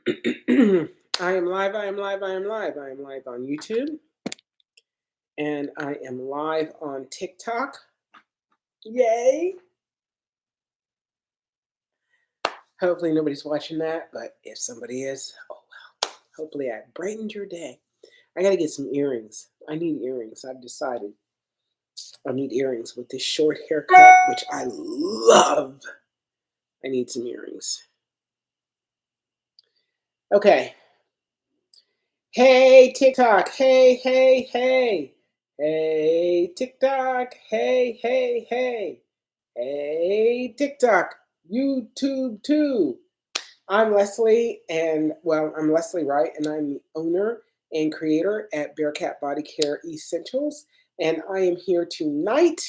I am live, I am live, I am live. I am live on YouTube and I am live on TikTok. Yay! Hopefully nobody's watching that, but if somebody is, oh well. Hopefully I brightened your day. I gotta get some earrings. I need earrings. I've decided I need earrings with this short haircut, which I love. I need some earrings. Okay. Hey, TikTok. Hey, hey, hey. Hey, TikTok. Hey, hey, hey. Hey, TikTok. YouTube too. I'm Leslie, and well, I'm Leslie Wright, and I'm the owner and creator at Bearcat Body Care Essentials. And I am here tonight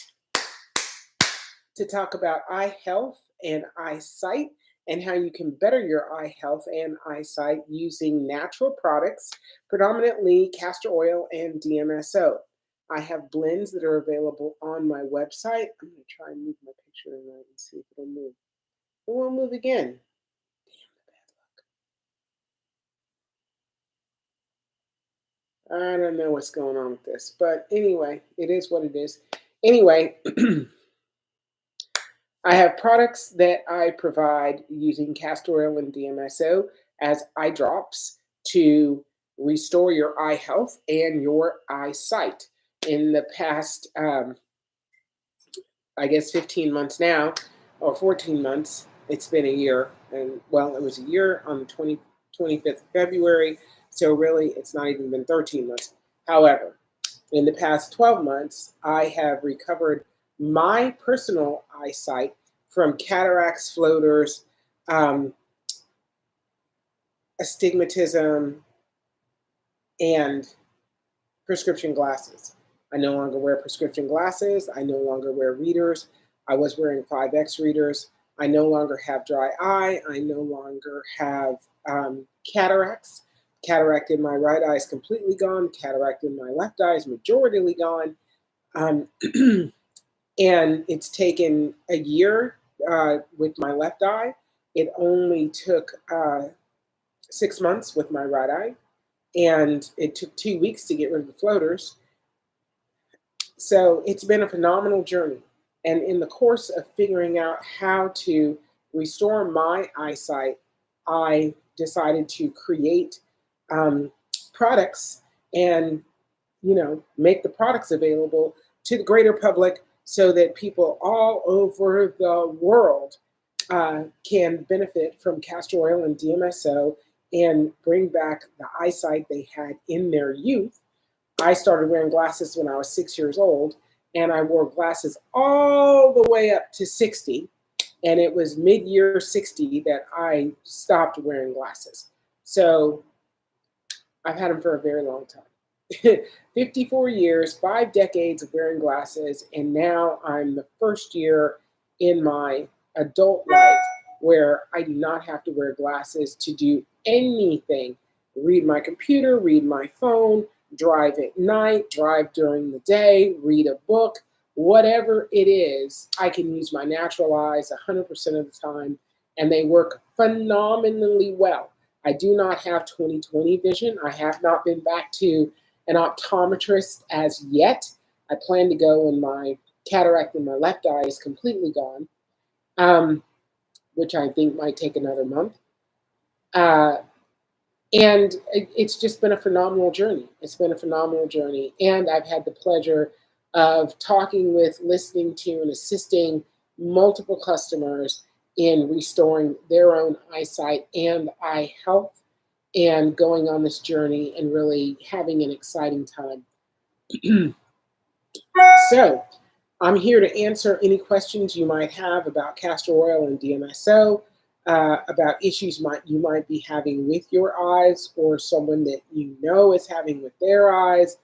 to talk about eye health and eyesight and how you can better your eye health and eyesight using natural products, predominantly castor oil and DMSO. I have blends that are available on my website. I'm going to try and move my picture in there and see if it'll move. It won't move again. Damn, the bad luck. I don't know what's going on with this, but anyway, it is what it is. Anyway, I have products that I provide using castor oil and DMSO as eye drops to restore your eye health and your eyesight. In the past, I guess 15 months now, or 14 months, it's been a year. And well, it was a year on the 25th of February. So really, it's not even been 13 months. However, in the past 12 months, I have recovered my personal eyesight from cataracts, floaters, um, astigmatism, and prescription glasses. I no longer wear prescription glasses. I no longer wear readers. I was wearing 5X readers. I no longer have dry eye. I no longer have cataracts. Cataract in my right eye is completely gone. Cataract in my left eye is majoritarily gone. Um, and it's taken a year with my left eye. It only took 6 months with my right eye, and it took 2 weeks to get rid of the floaters. So it's been a phenomenal journey. And in the course of figuring out how to restore my eyesight, I decided to create products and make the products available to the greater public so that people all over the world can benefit from castor oil and DMSO and bring back the eyesight they had in their youth. I started wearing glasses when I was 6 years old, and I wore glasses all the way up to 60. And it was mid-year 60 that I stopped wearing glasses. So I've had them for a very long time. 54 years, 5 decades of wearing glasses, and now I'm the first year in my adult life where I do not have to wear glasses to do anything. Read my computer, read my phone, drive at night, drive during the day, read a book, whatever it is, I can use my natural eyes 100% of the time, and they work phenomenally well. I do not have 20/20 vision. I have not been back to an optometrist as yet. I plan to go when my cataract in my left eye is completely gone, which I think might take another month. And it's just been a phenomenal journey. It's been a phenomenal journey. And I've had the pleasure of talking with, listening to, and assisting multiple customers in restoring their own eyesight and eye health and going on this journey and really having an exciting time. So I'm here to answer any questions you might have about castor oil and DMSO, about issues you might be having with your eyes or someone that you know is having with their eyes,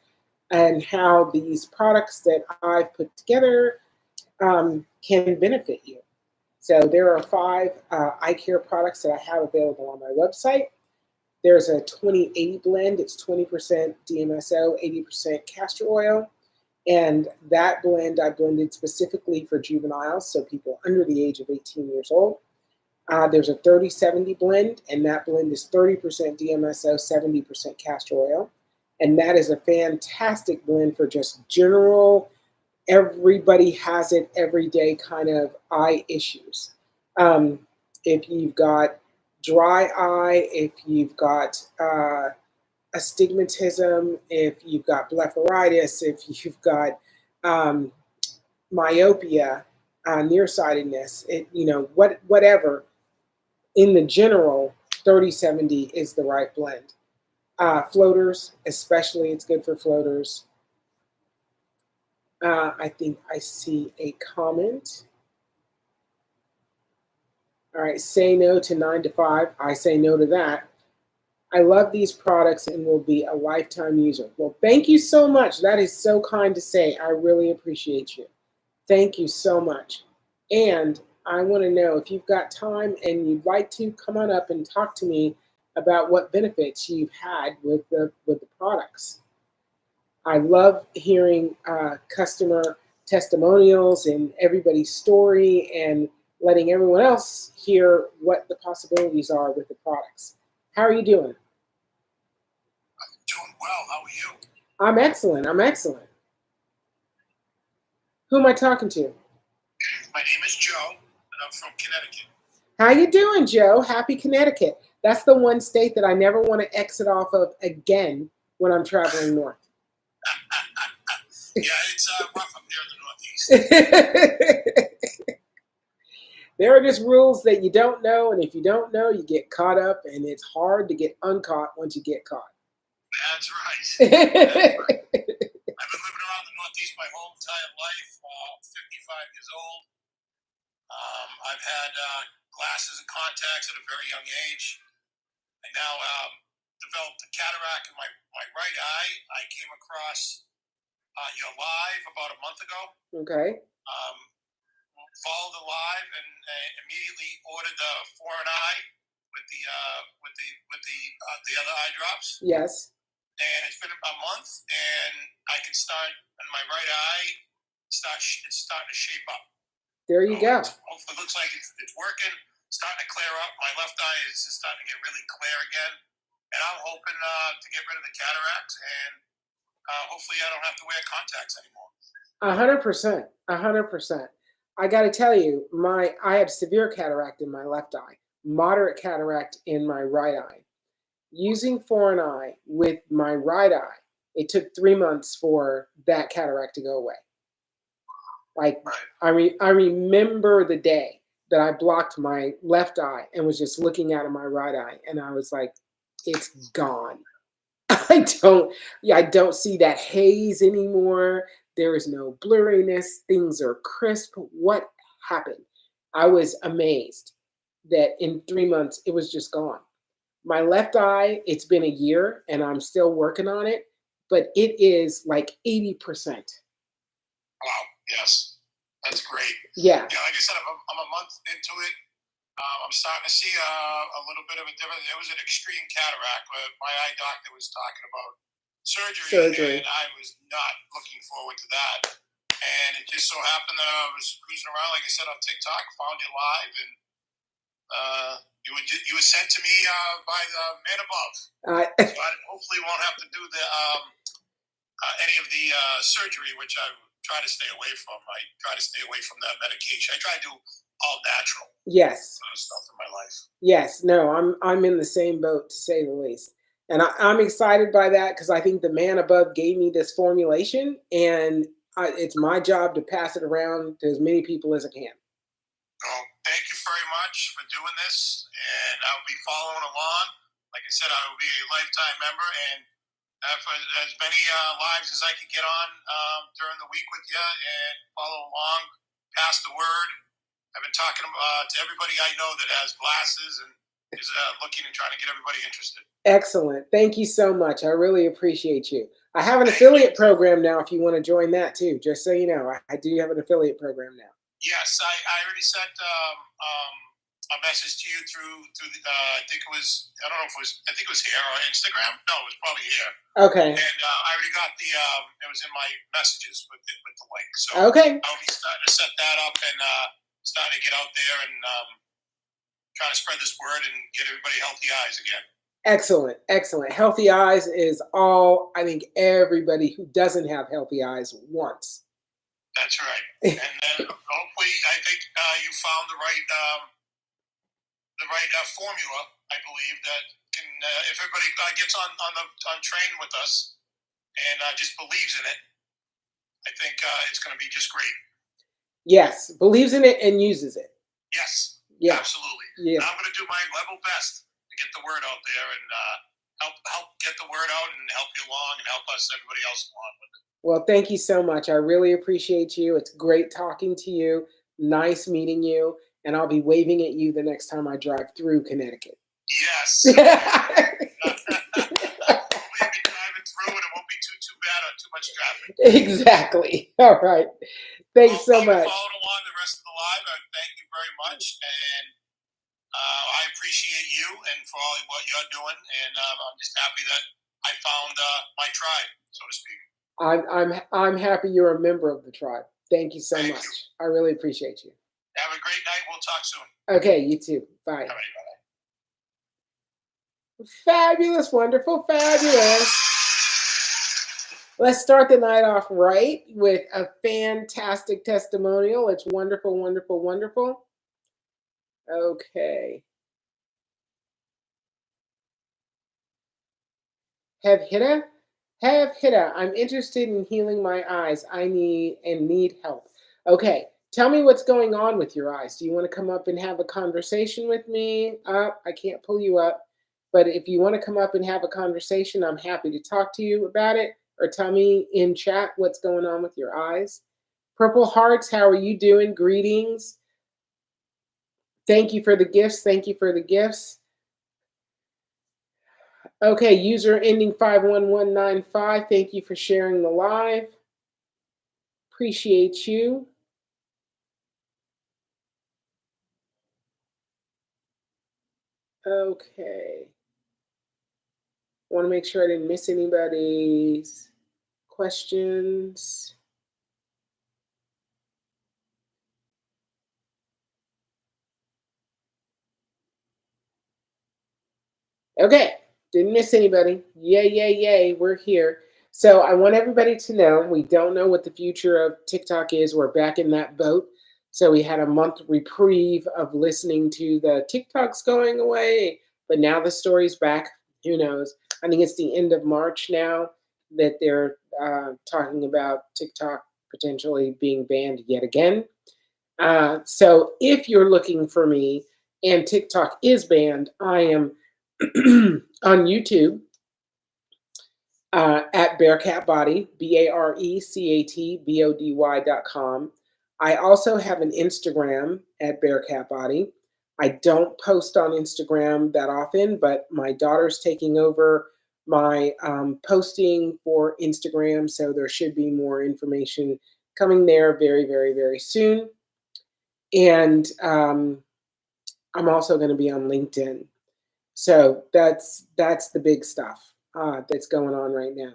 and how these products that I've put together can benefit you. So there are 5 eye care products that I have available on my website. There's a 20/80 blend. It's 20% DMSO, 80% castor oil. And that blend I blended specifically for juveniles, so people under the age of 18 years old. There's a 30/70 blend, and that blend is 30% DMSO, 70% castor oil. And that is a fantastic blend for just general, everybody has it every day kind of eye issues. Um, if you've got dry eye, if you've got astigmatism, if you've got blepharitis, if you've got um, myopia, nearsightedness, whatever, in the general, 30/70 is the right blend. Floaters, especially, it's good for floaters. I think I see a comment. All right, say no to 9 to 5. I say no to that. I love these products and will be a lifetime user. Well, thank you so much. That is so kind to say. I really appreciate you. Thank you so much. And I want to know if you've got time and you'd like to come on up and talk to me about what benefits you've had with the products. I love hearing customer testimonials and everybody's story and letting everyone else hear what the possibilities are with the products. How are you doing? Doing well. How are you? I'm excellent. I'm excellent. Who am I talking to? My name is Joe, and I'm from Connecticut. How you doing, Joe? Happy Connecticut. That's the one state that I never want to exit off of again when I'm traveling north. Yeah, it's rough up here in the Northeast. There are just rules that you don't know, and if you don't know, you get caught up, and it's hard to get uncaught once you get caught. That's right. That's right. I've been living around the Northeast my whole entire life. 55 years old. I've had glasses and contacts at a very young age. I now developed a cataract in my right eye. I came across your live about a month ago. Okay. Followed the live and immediately ordered the foreign eye with the other eye drops. Yes. And it's been a month, and I can start in my right eye. It's starting to shape up. There you go. Hopefully, it looks like it's working. Starting to clear up. My left eye is starting to get really clear again, and I'm hoping to get rid of the cataracts, and hopefully, I don't have to wear contacts anymore. 100%. 100%. I got to tell you, I have severe cataract in my left eye, moderate cataract in my right eye. Using foreign eye with my right eye, it took 3 months for that cataract to go away. Like, right. I remember the day that I blocked my left eye and was just looking out of my right eye, and I was like, it's gone. I don't see that haze anymore. There is no blurriness. Things are crisp. What happened? I was amazed that in 3 months it was just gone. My left eye, it's been a year and I'm still working on it, but it is like 80%. Wow. Yes. That's great. Yeah. Yeah. Like I said, I'm a month into it. I'm starting to see a little bit of a difference. It was an extreme cataract, but my eye doctor was talking about surgery, and I was not looking forward to that. And it just so happened that I was cruising around, like I said, on TikTok, found you live, and you were sent to me by the man above. So I hopefully won't have to do any of the surgery, which I try to stay away from. I try to stay away from that medication. I try to do all natural. Yes. Stuff in my life. Yes. No, I'm in the same boat, to say the least. And I'm excited by that because I think the man above gave me this formulation, and it's my job to pass it around to as many people as I can. Well, thank you very much for doing this, and I'll be following along. Like I said, I will be a lifetime member, and have as many lives as I can get on during the week with you and follow along, pass the word. I've been talking to everybody I know that has glasses and is looking and trying to get everybody interested. Excellent. Thank you so much. I really appreciate you. I have an affiliate program now if you want to join that too, just so you know. I do have an affiliate program now. Yes, I already sent a message to you through the, I think it was hair or Instagram. No, it was probably hair. Okay. And I already got it was in my messages with the link. So okay. I'll be starting to set that up and starting to get out there and trying to spread this word and get everybody healthy eyes again. Excellent, excellent. Healthy eyes is all I think everybody who doesn't have healthy eyes wants. That's right. And then hopefully, I think you found the right formula. I believe that can if everybody gets on train with us and just believes in it, I think it's going to be just great. Yes, believes in it and uses it. Yes, yeah, absolutely. Yeah. And I'm going to do my level best to get the word out there and help get the word out and help you along and help us everybody else along with it. Well, thank you so much. I really appreciate you. It's great talking to you. Nice meeting you. And I'll be waving at you the next time I drive through Connecticut. Yes. Hopefully you'll be driving through and it won't be too bad or too much traffic. Exactly. All right. Thanks so much. Following along the rest of the live, thank you very much. And I appreciate you and for all what you're doing. And I'm just happy that I found my tribe, so to speak. I'm happy you're a member of the tribe. Thank you so much. I really appreciate you. Have a great night. We'll talk soon. Okay, you too. Bye. Bye. Fabulous, wonderful, fabulous. Let's start the night off right with a fantastic testimonial. It's wonderful, wonderful, wonderful. Okay. Have Hitta? I'm interested in healing my eyes. I need help. Okay. Tell me what's going on with your eyes. Do you want to come up and have a conversation with me? I can't pull you up. But if you want to come up and have a conversation, I'm happy to talk to you about it. Or tell me in chat what's going on with your eyes. Purple Hearts, how are you doing? Greetings. Thank you for the gifts. Thank you for the gifts. Okay, user ending 51195. Thank you for sharing the live. Appreciate you. Okay. Want to make sure I didn't miss anybody's questions. Okay, didn't miss anybody. Yay, yay, yay, we're here. So I want everybody to know we don't know what the future of TikTok is. We're back in that boat. So we had a month reprieve of listening to the TikToks going away, but now the story's back. Who knows? I think it's the end of March now that they're talking about TikTok potentially being banned yet again. So if you're looking for me and TikTok is banned, I am on YouTube at Bearcat Body, BarecatBody.com. I also have an Instagram at Bearcat Body. I don't post on Instagram that often, but my daughter's taking over my posting for Instagram, so there should be more information coming there very, very, very soon. And I'm also going to be on LinkedIn. So that's the big stuff that's going on right now.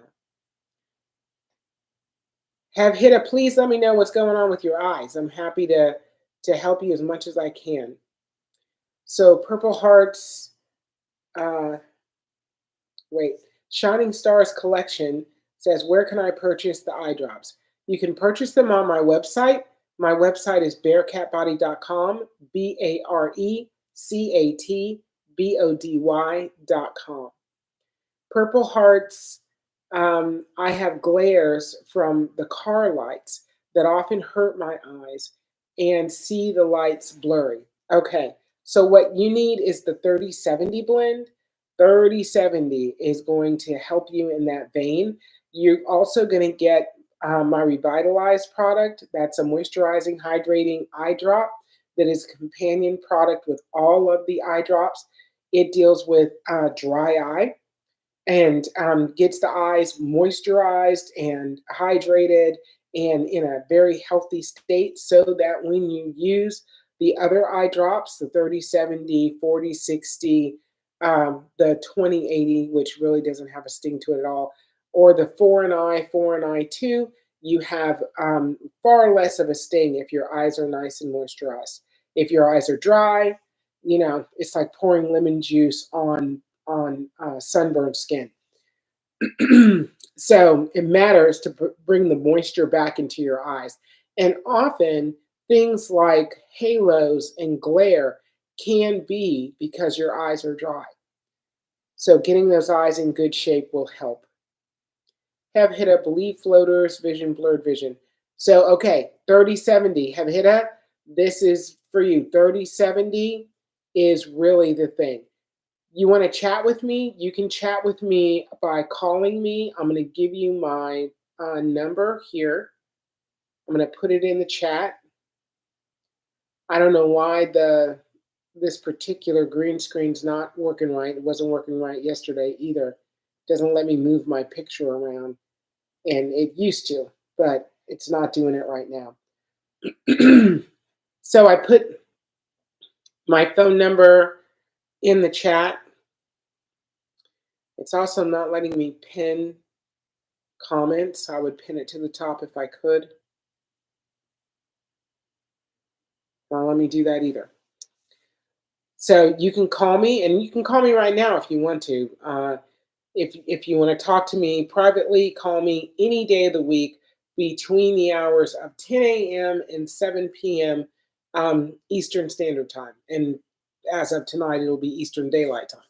Have Hitta, please let me know what's going on with your eyes. I'm happy to help you as much as I can. So Purple Hearts, Shining Stars Collection says, where can I purchase the eye drops? You can purchase them on my website. My website is bearcatbody.com, BarecatBody.com. Purple Hearts, I have glares from the car lights that often hurt my eyes and see the lights blurry. Okay, so what you need is the 3070 blend. 3070 is going to help you in that vein. You're also going to get my Revitalized product. That's a moisturizing, hydrating eye drop that is a companion product with all of the eye drops. It deals with dry eye and gets the eyes moisturized and hydrated and in a very healthy state so that when you use the other eye drops, the 3070, 4060, the 2080, which really doesn't have a sting to it at all, or the 4 and Eye 2, you have far less of a sting if your eyes are nice and moisturized. If your eyes are dry, you know, it's like pouring lemon juice on sunburned skin. So it matters to bring the moisture back into your eyes. And often things like halos and glare can be because your eyes are dry. So getting those eyes in good shape will help. Have hit up belief floaters, vision, blurred vision. So, okay, 3070, have hit up. This is for you. 3070 is really the thing. You want to chat with me? You can chat with me by calling me. I'm going to give you my number here. I'm going to put it in the chat. I don't know why this particular green screen's not working right. It wasn't working right yesterday either. It doesn't let me move my picture around, and it used to, but it's not doing it right now. So I put my phone number in the chat. It's also not letting me pin comments. I would pin it to the top if I could. Don't let me do that either. So you can call me, and you can call me right now if you want to. If you want to talk to me privately, call me any day of the week between the hours of 10 a.m. and 7 p.m. Eastern Standard Time. And as of tonight, it'll be Eastern Daylight Time.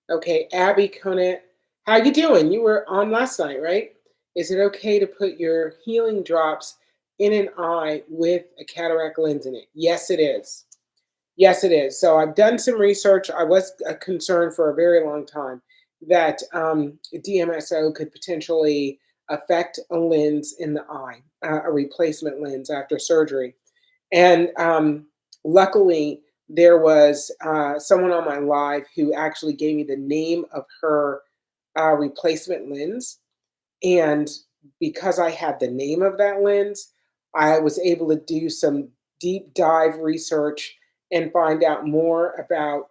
Okay, Abby Conant, how you doing? You were on last night, right? Is it okay to put your healing drops in an eye with a cataract lens in it? Yes, it is. Yes, it is. So I've done some research. I was concerned for a very long time that DMSO could potentially affect a lens in the eye, a replacement lens after surgery. And luckily, there was someone on my live who actually gave me the name of her replacement lens. And because I had the name of that lens, I was able to do some deep dive research and find out more about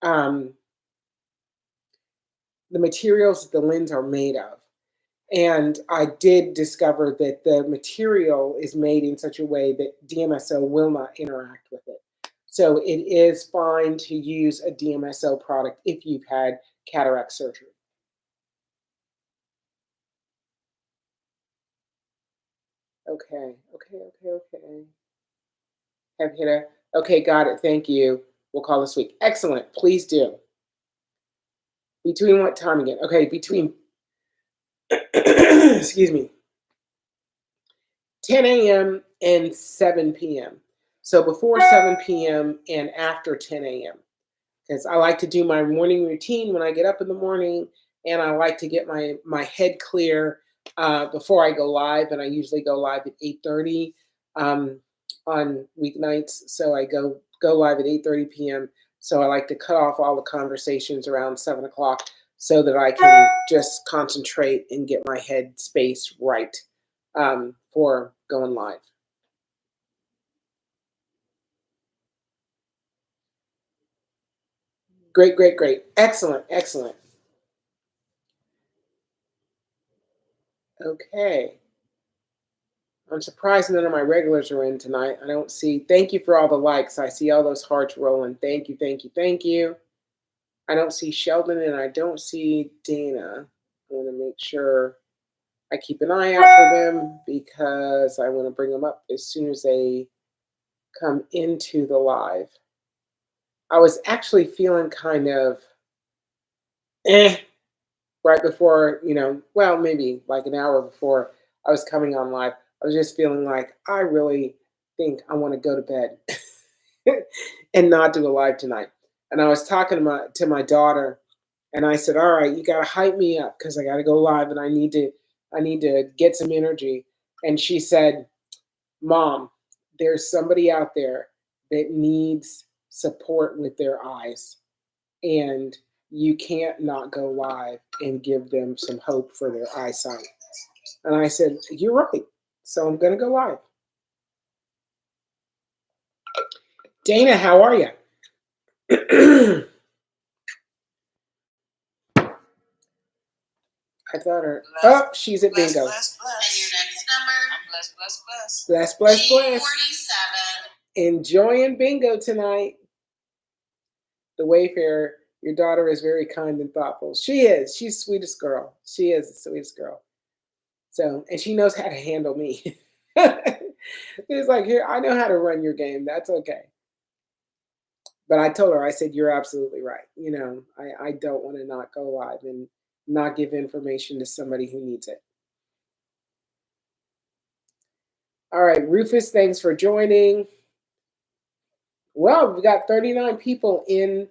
um, the materials that the lens are made of. And I did discover that the material is made in such a way that DMSO will not interact with it. So it is fine to use a DMSO product if you've had cataract surgery. Okay. Have hit a, okay, got it. Thank you. We'll call this week. Excellent. Please do. Between what time again? Okay, between, excuse me, 10 a.m. and 7 p.m. So before 7 p.m. and after 10 a.m. Because I like to do my morning routine when I get up in the morning, and I like to get my head clear before I go live. And I usually go live at 8:30 on weeknights. So I go live at 8:30 p.m. So I like to cut off all the conversations around 7 o'clock so that I can just concentrate and get my head space right for going live. Great. Excellent. Okay. I'm surprised none of my regulars are in tonight. I don't see, thank you for all the likes. I see all those hearts rolling. Thank you. I don't see Sheldon and I don't see Dana. I want to make sure I keep an eye out for them because I want to bring them up as soon as they come into the live. I was actually feeling kind of right before, well, maybe like an hour before I was coming on live. I was just feeling like I really think I want to go to bed and not do a live tonight. And I was talking to my daughter, and I said, "All right, you got to hype me up because I got to go live, and I need to get some energy." And she said, "Mom, there's somebody out there that needs support with their eyes, and you can't not go live and give them some hope for their eyesight." And I said, "You're right." So I'm going to go live. Dana, how are you? I thought her. Oh, she's at bingo. Bless. And your next number? I'm blessed. Bless. 47. Enjoying bingo tonight. The Wayfarer, your daughter is very kind and thoughtful. She is. She's the sweetest girl. She is the sweetest girl. So, and she knows how to handle me. It's like, here, I know how to run your game. That's okay. But I told her, I said, you're absolutely right. You know, I don't want to not go live and not give information to somebody who needs it. All right, Rufus, thanks for joining. Well, we got 39 people in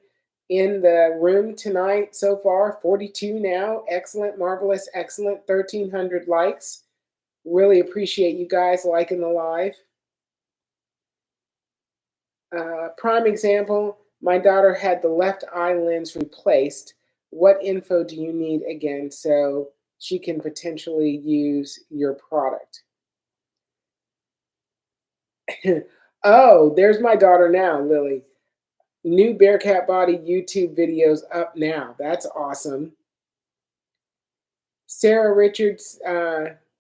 the room tonight so far, 42 now. Excellent, marvelous, excellent. 1,300 likes. Really appreciate you guys liking the live. Prime example, my daughter had the left eye lens replaced. What info do you need again so she can potentially use your product? Oh, there's my daughter now, Lily. New Bearcat Body YouTube videos up now. That's awesome. Sarah Richards,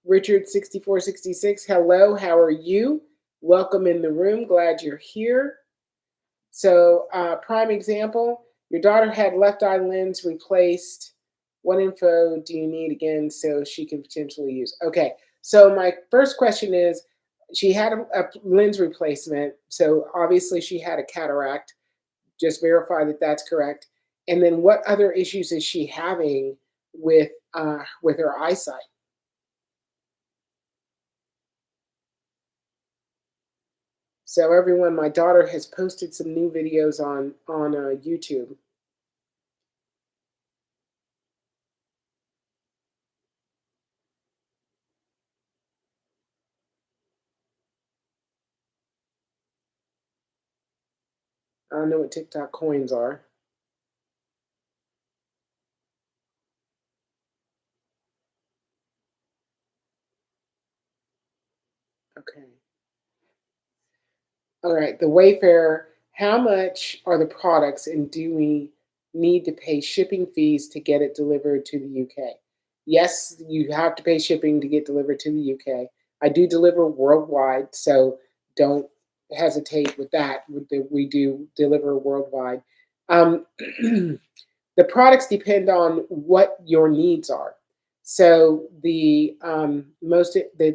Richard 6466. Hello, how are you? Welcome in the room. Glad you're here. So, prime example, your daughter had left eye lens replaced. What info do you need again so she can potentially use? Okay, so my first question is, she had a lens replacement, so obviously she had a cataract. Just verify that that's correct. And then what other issues is she having with her eyesight? So everyone, my daughter has posted some new videos on YouTube. I don't know what TikTok coins are. Okay. All right, the Wayfarer, how much are the products and do we need to pay shipping fees to get it delivered to the UK? Yes, you have to pay shipping to get delivered to the UK. I do deliver worldwide, so don't hesitate with that. We do deliver worldwide. The products depend on what your needs are. So the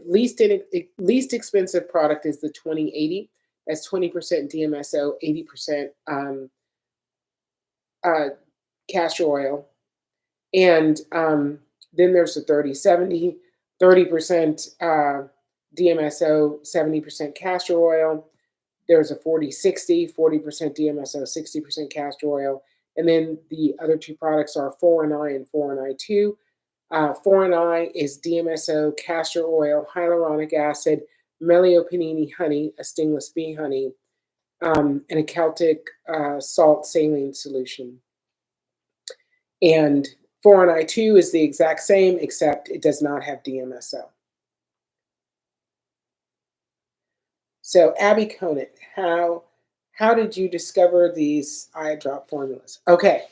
least expensive product is the 2080. That's 20% DMSO, 80% castor oil. And then there's the 3070, 30% DMSO, 70% castor oil. There's a 4060, 40% DMSO, 60% castor oil. And then the other two products are 4NI and 4NI2. 4NI is DMSO, castor oil, hyaluronic acid, Meliopanini honey, a stingless bee honey, and a Celtic salt saline solution. And 4NI2 is the exact same, except it does not have DMSO. So Abby Conant, how did you discover these eye drop formulas? Okay,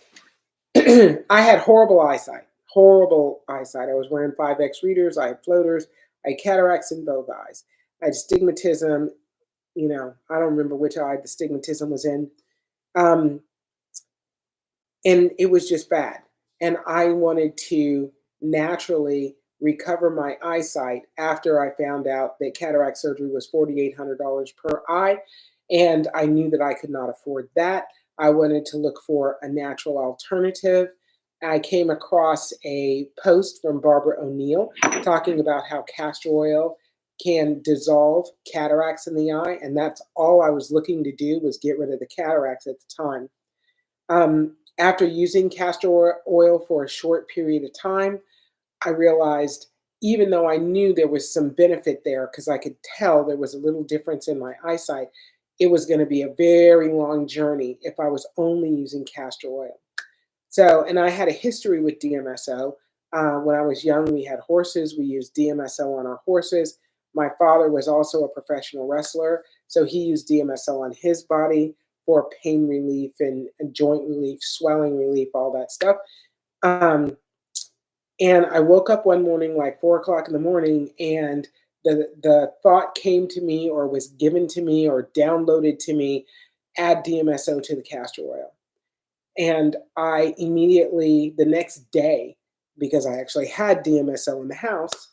I had horrible eyesight. I was wearing 5X readers. I had floaters. I had cataracts in both eyes. I had stigmatism. You know, I don't remember which eye the stigmatism was in. And it was just bad. And I wanted to naturally recover my eyesight after I found out that cataract surgery was $4,800 per eye. And I knew that I could not afford that. I wanted to look for a natural alternative. I came across a post from Barbara O'Neill talking about how castor oil can dissolve cataracts in the eye. And that's all I was looking to do, was get rid of the cataracts at the time. After using castor oil for a short period of time, I realized, even though I knew there was some benefit there, because I could tell there was a little difference in my eyesight, it was going to be a very long journey if I was only using castor oil. So, and I had a history with DMSO. When I was young, we had horses. We used DMSO on our horses. My father was also a professional wrestler, so he used DMSO on his body for pain relief and joint relief, swelling relief, all that stuff. And I woke up one morning, like 4 o'clock in the morning, and the thought came to me, or was given to me, or downloaded to me, add DMSO to the castor oil. And I immediately, the next day, because I actually had DMSO in the house,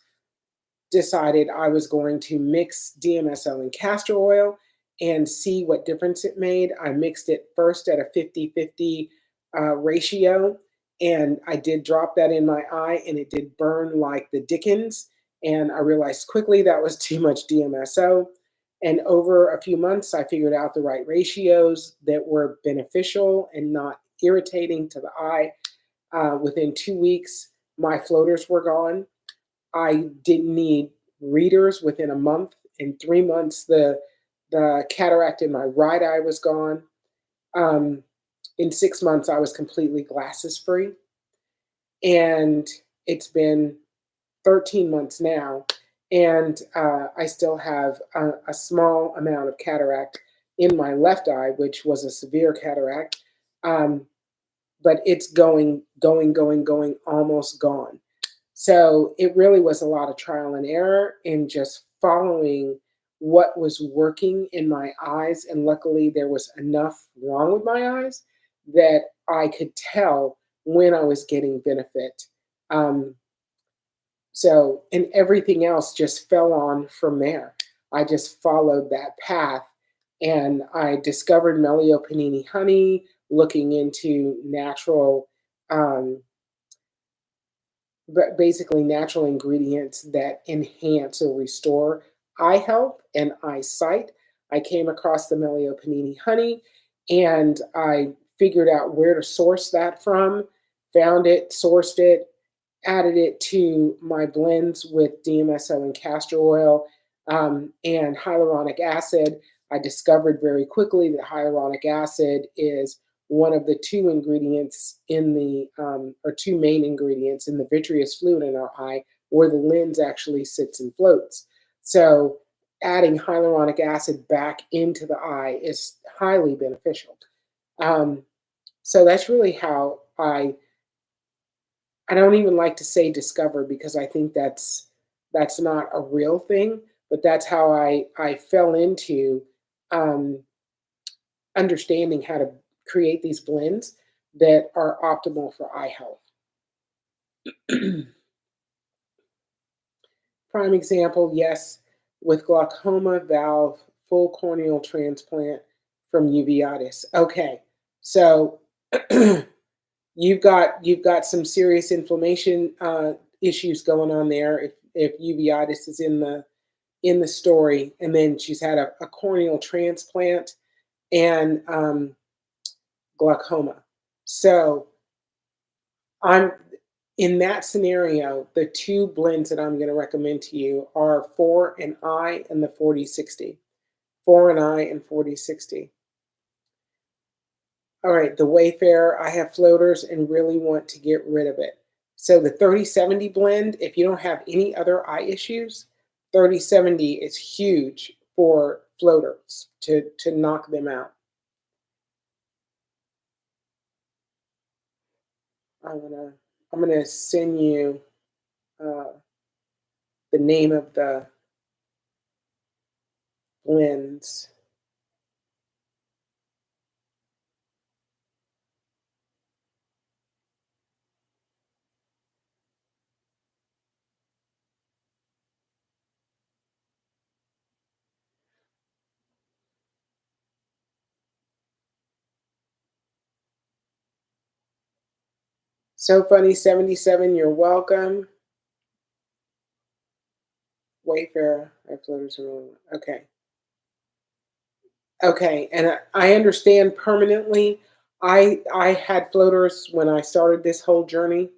decided I was going to mix DMSO and castor oil and see what difference it made. I mixed it first at a 50-50 ratio, and I did drop that in my eye, and it did burn like the Dickens. And I realized quickly that was too much DMSO. And over a few months, I figured out the right ratios that were beneficial and not irritating to the eye. Within 2 weeks, my floaters were gone. I didn't need readers within a month. In 3 months, the cataract in my right eye was gone. In 6 months, I was completely glasses free. And it's been 13 months now, and I still have a small amount of cataract in my left eye, which was a severe cataract. But it's going, almost gone. So it really was a lot of trial and error in just following what was working in my eyes. And luckily, there was enough wrong with my eyes that I could tell when I was getting benefit. And everything else just fell on from there. I just followed that path, and I discovered Melio Panini honey, looking into natural, basically natural ingredients that enhance or restore eye health and eyesight. I came across the Melio Panini honey, and I figured out where to source that from, found it, sourced it, added it to my blends with DMSO and castor oil, and hyaluronic acid. I discovered very quickly that hyaluronic acid is one of the two ingredients in the, or two main ingredients in the vitreous fluid in our eye, where the lens actually sits and floats. So adding hyaluronic acid back into the eye is highly beneficial. So that's really how I don't even like to say discover, because I think that's not a real thing, but that's how I fell into understanding how to create these blends that are optimal for eye health. Prime example, yes, with glaucoma, valve, full corneal transplant from uveitis. Okay, so you've got some serious inflammation issues going on there. If uveitis is in the story, and then she's had a corneal transplant and glaucoma. So I'm in that scenario. The two blends that I'm going to recommend to you are 4 and I and the 40-60. 4 and I and 40-60. All right, the Wayfarer, I have floaters and really want to get rid of it. So the 30-70 blend, if you don't have any other eye issues, 30-70 is huge for floaters to knock them out. I'm gonna send you the name of the blends. So funny, 77, you're welcome. Wayfarer, I have floaters. Okay. Okay, and I understand permanently. I had floaters when I started this whole journey.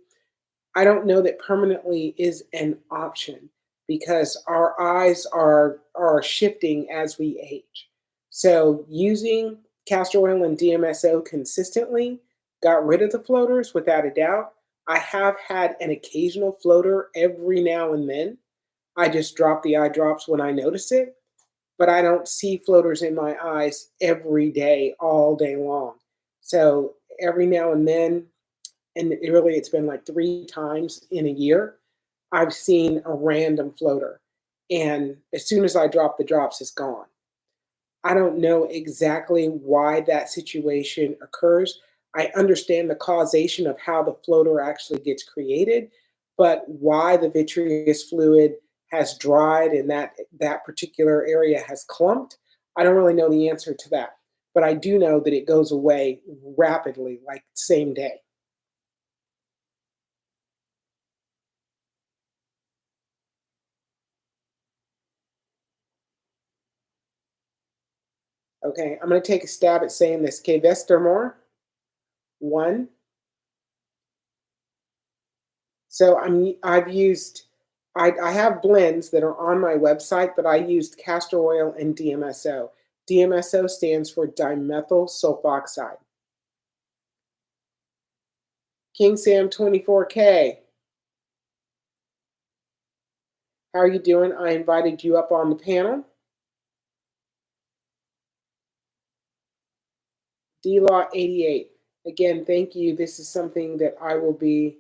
I don't know that permanently is an option, because our eyes are shifting as we age. So using castor oil and DMSO consistently got rid of the floaters without a doubt. I have had an occasional floater every now and then. I just drop the eye drops when I notice it, but I don't see floaters in my eyes every day, all day long. So every now and then and it's been like 3 times in a year, I've seen a random floater. And as soon as I drop the drops, it's gone. I don't know exactly why that situation occurs. I understand the causation of how the floater actually gets created, but why the vitreous fluid has dried and that particular area has clumped, I don't really know the answer to that. But I do know that it goes away rapidly, like same day. Okay, I'm going to take a stab at saying this. Okay, Vestermore, 1. So I have blends that are on my website, but I used Castor Oil and DMSO. DMSO stands for dimethyl sulfoxide. King Sam 24K, how are you doing? I invited you up on the panel. D-Law 88, again, thank you. This is something that I will be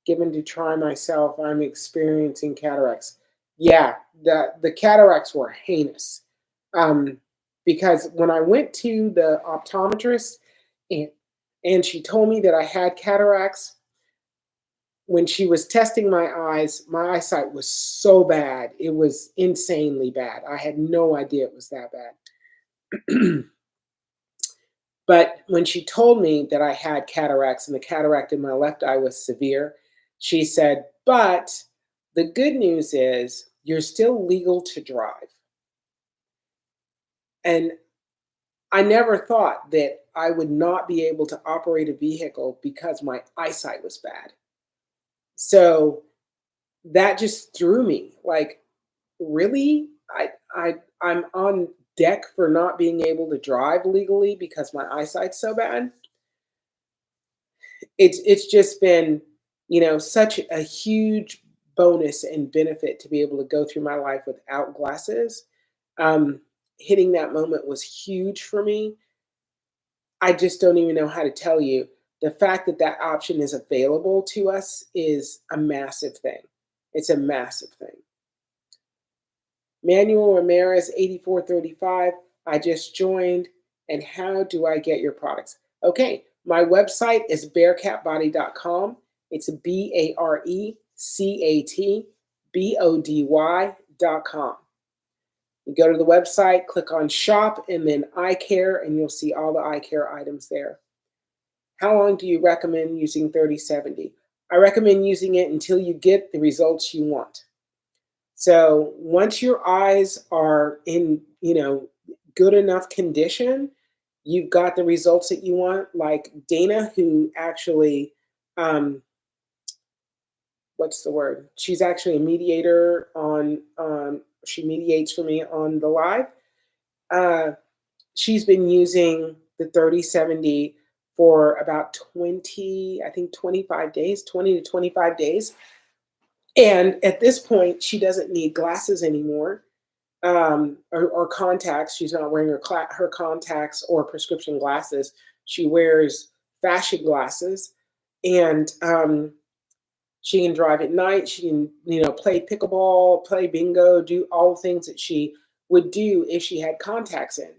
given to try myself. I'm experiencing cataracts. Yeah, the cataracts were heinous. Because when I went to the optometrist and, and she told me that I had cataracts, when she was testing my eyes, my eyesight was so bad. It was insanely bad. I had no idea it was that bad. But when she told me that I had cataracts and the cataract in my left eye was severe, she said, but the good news is you're still legal to drive. And I never thought that I would not be able to operate a vehicle because my eyesight was bad. So that just threw me. Like, really? I'm on deck for not being able to drive legally because my eyesight's so bad. It's just been, such a huge bonus and benefit to be able to go through my life without glasses. Um, Hitting that moment was huge for me. I just don't even know how to tell you. The fact that that option is available to us is a massive thing. It's a massive thing. Manuel Ramirez, 8435. I just joined. And how do I get your products? Okay, my website is bearcatbody.com. It's BARECATBODY.com. You go to the website, click on shop, and then eye care, and you'll see all the eye care items there. How long do you recommend using 3070? I recommend using it until you get the results you want. So once your eyes are in, good enough condition, you've got the results that you want. Like Dana, who actually, what's the word? She's actually a mediator she mediates for me on the live. She's been using the 3070 for about 25 days, 20 to 25 days. And at this point, she doesn't need glasses anymore, or contacts. She's not wearing her contacts or prescription glasses. She wears fashion glasses, and she can drive at night. She can, play pickleball, play bingo, do all the things that she would do if she had contacts in.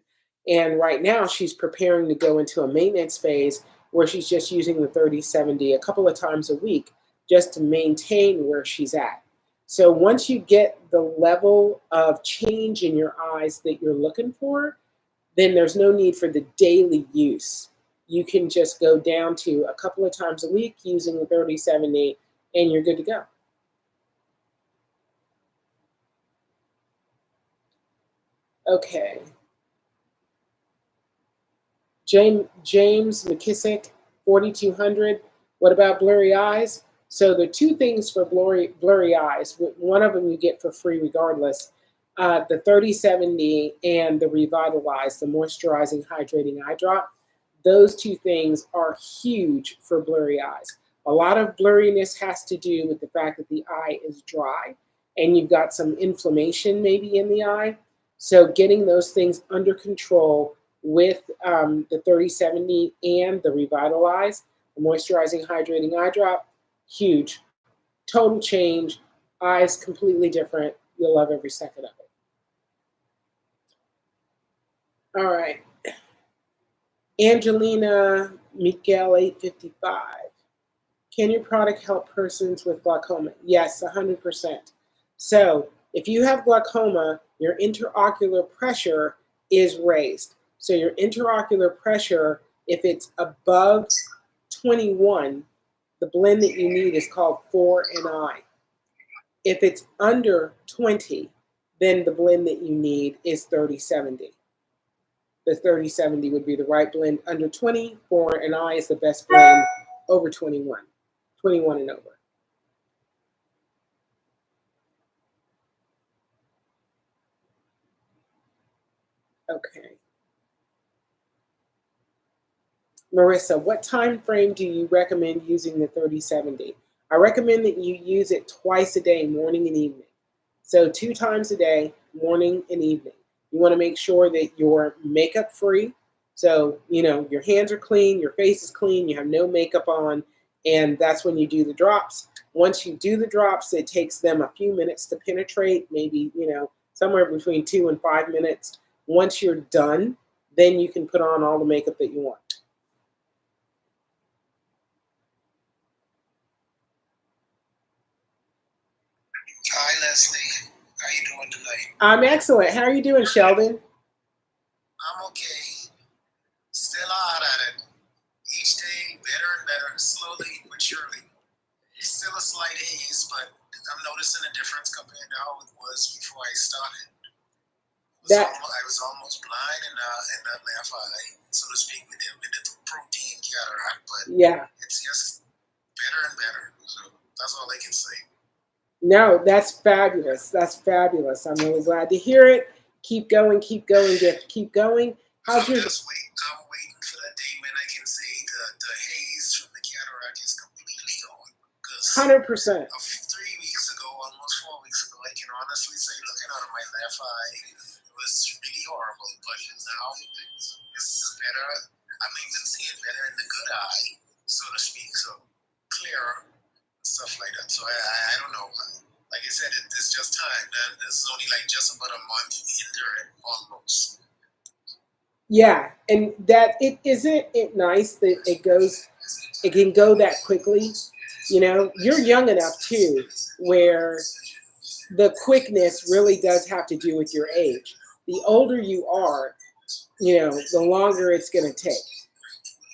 And right now, she's preparing to go into a maintenance phase where she's just using the 3070 a couple of times a week just to maintain where she's at. So once you get the level of change in your eyes that you're looking for, then there's no need for the daily use. You can just go down to a couple of times a week using the 3070 and you're good to go. Okay. James McKissick, 4200. What about blurry eyes? So there are 2 things for blurry eyes. One of them you get for free regardless. The 3070 and the Revitalize, the moisturizing hydrating eye drop. Those 2 things are huge for blurry eyes. A lot of blurriness has to do with the fact that the eye is dry and you've got some inflammation maybe in the eye. So getting those things under control with the 3070 and the Revitalize a moisturizing, hydrating eye drop, huge. Total change. Eyes completely different. You'll love every second of it. All right. Angelina Miguel 855. Can your product help persons with glaucoma? Yes, 100%. So if you have glaucoma, your intraocular pressure is raised. So your intraocular pressure, if it's above 21, the blend that you need is called 4NI. If it's under 20, then the blend that you need is 3070. The 3070 would be the right blend. Under 20, 4NI is the best blend. Over 21, 21 and over. Okay. Marissa, what time frame do you recommend using the 3070? I recommend that you use it twice a day, morning and evening. So 2 times a day, morning and evening. You want to make sure that you're makeup free. So, your hands are clean, your face is clean, you have no makeup on, and that's when you do the drops. Once you do the drops, it takes them a few minutes to penetrate, maybe, somewhere between 2 and 5 minutes. Once you're done, then you can put on all the makeup that you want. Hi, Leslie. How you doing tonight? I'm excellent. How are you doing, Sheldon? I'm okay. Still hot at it. Each day, better and better, slowly but surely. Still a slight haze, but I'm noticing a difference compared to how it was before I started. I was almost blind in that left eye, so to speak, with the protein cataract, but yeah, it's just better and better. So that's all I can say. No, that's fabulous. That's fabulous. I'm really glad to hear it. Keep going, Jeff. Keep going. How's your... I'm waiting for that day when I can say the haze from the cataract is completely gone. 100%. 3 weeks ago, almost 4 weeks ago, I can honestly say, looking out of my left eye, it was really horrible. But now it's better. I'm even seeing better in the good eye, so to speak. So clearer, stuff like that. So I don't know. Like I said, it's just time. And this is only like just about a month into it, almost. Yeah, and that it isn't it nice that it can go that quickly. You're young enough too, where the quickness really does have to do with your age. The older you are, the longer it's going to take.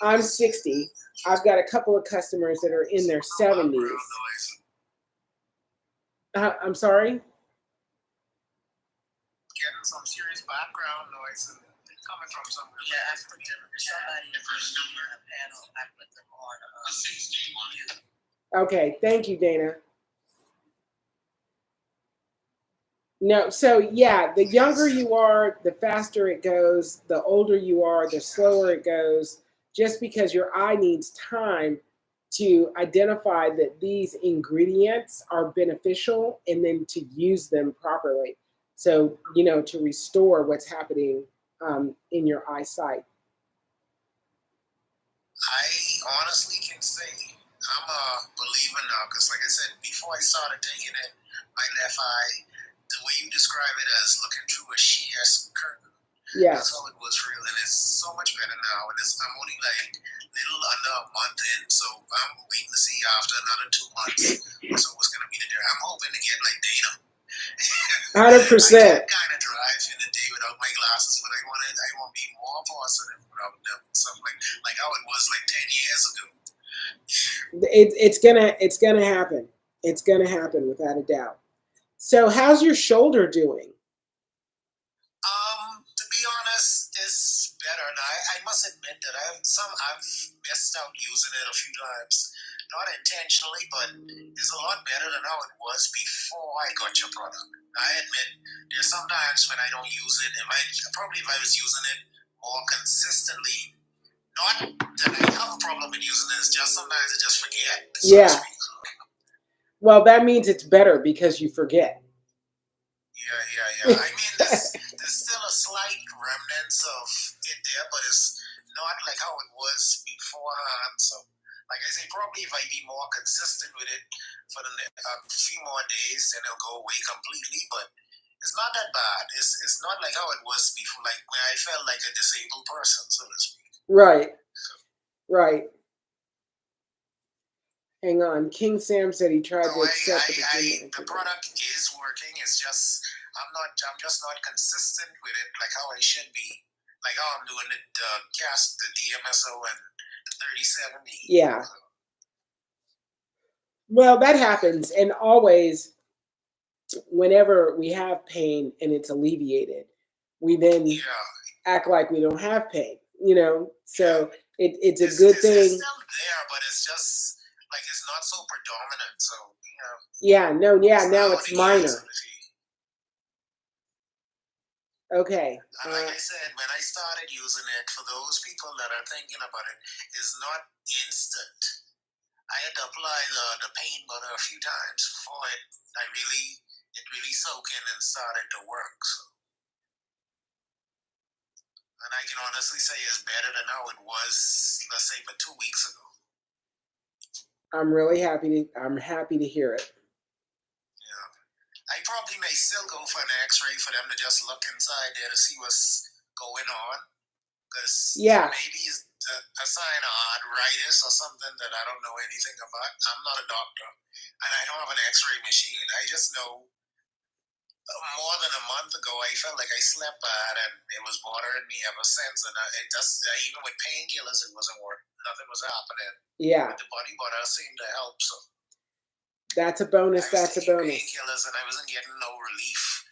I'm 60. I've got a couple of customers that are in their 70s. I'm sorry? Getting some serious background noise and coming from somewhere. Yeah, I put somebody in the panel. I put them on 61. Okay, thank you, Dana. No, so yeah, the younger you are, the faster it goes. The older you are, the slower it goes. Just because your eye needs time to identify that these ingredients are beneficial and then to use them properly. So, to restore what's happening in your eyesight. I honestly can say I'm a believer now because, like I said, before I started taking it, my left eye, the way you describe it as looking through a sheer curtain, that's how it was for real. And it's so much better now. And I'm only like little under a month in, so I'm waiting to see after another 2 months so what's going to be the difference. I'm hoping to get like Dana. 100%. I can kind of drive in the day without my glasses, but I want to be more positive without them. Stuff like how it was like 10 years ago. It's gonna happen. It's gonna happen without a doubt. So, how's your shoulder doing? To be honest, it's better. And I must admit that I've missed out using it a few times. Not intentionally, but it's a lot better than how it was before I got your product. I admit there's sometimes when I don't use it. If I was using it more consistently, not that I have a problem with using it, it's just sometimes I just forget. Yeah. Well, that means it's better because you forget. Yeah. I mean, there's still a slight remnants of it there, but it's not like how it was beforehand. So like I say, probably if I be more consistent with it for a few more days, then it'll go away completely. But it's not that bad. It's not like how it was before, like when I felt like a disabled person, so to speak. Right. Right. Hang on. King Sam said he tried to accept The product is working. It's just I'm just not consistent with it like how I should be. Like how I'm doing it, the DMSO and the 3070. Yeah. Well, that happens, and always, whenever we have pain and it's alleviated, we then act like we don't have pain. So it's a good thing. It's still there, but it's just like it's not so predominant. So now it's minor. Okay. Like I said, when I started using it, for those people that are thinking about it, it's not instant. I had to apply the pain butter a few times before it really soaked in and started to work. So. And I can honestly say it's better than how it was, let's say, for 2 weeks ago. I'm happy to hear it. Yeah. I probably may still go for an x-ray for them to just look inside there to see what's going on. Because maybe it's a sign of arthritis or something that I don't know anything about. I'm not a doctor. And I don't have an x-ray machine. I just know more than a month ago, I felt like I slept bad, and it was bothering me ever since. And even with painkillers, it wasn't working. Nothing was happening. Yeah. But the body butter seemed to help. So that's a bonus. I was taking painkillers, and I wasn't getting no relief.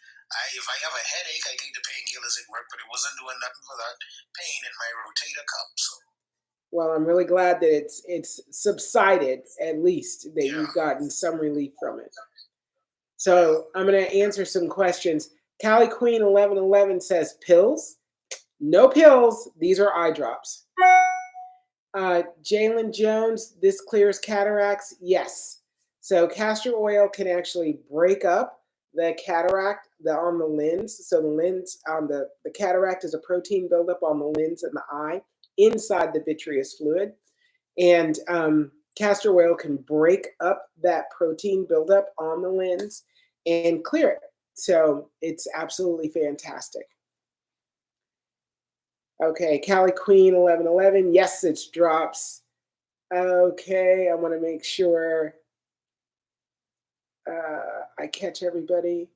If I have a headache, I take the painkillers at work, but it wasn't doing nothing for that pain in my rotator cuff. So. Well, I'm really glad that it's subsided, at least that you've gotten some relief from it. So I'm going to answer some questions. Cali Queen 1111 says pills. No pills. These are eye drops. Jalen Jones, this clears cataracts. Yes. So castor oil can actually break up the cataract on the lens. So the lens on the cataract is a protein buildup on the lens in the eye inside the vitreous fluid. And castor oil can break up that protein buildup on the lens and clear it. So it's absolutely fantastic. Okay, Cali Queen 1111. Yes, it's drops. Okay, I want to make sure I catch everybody.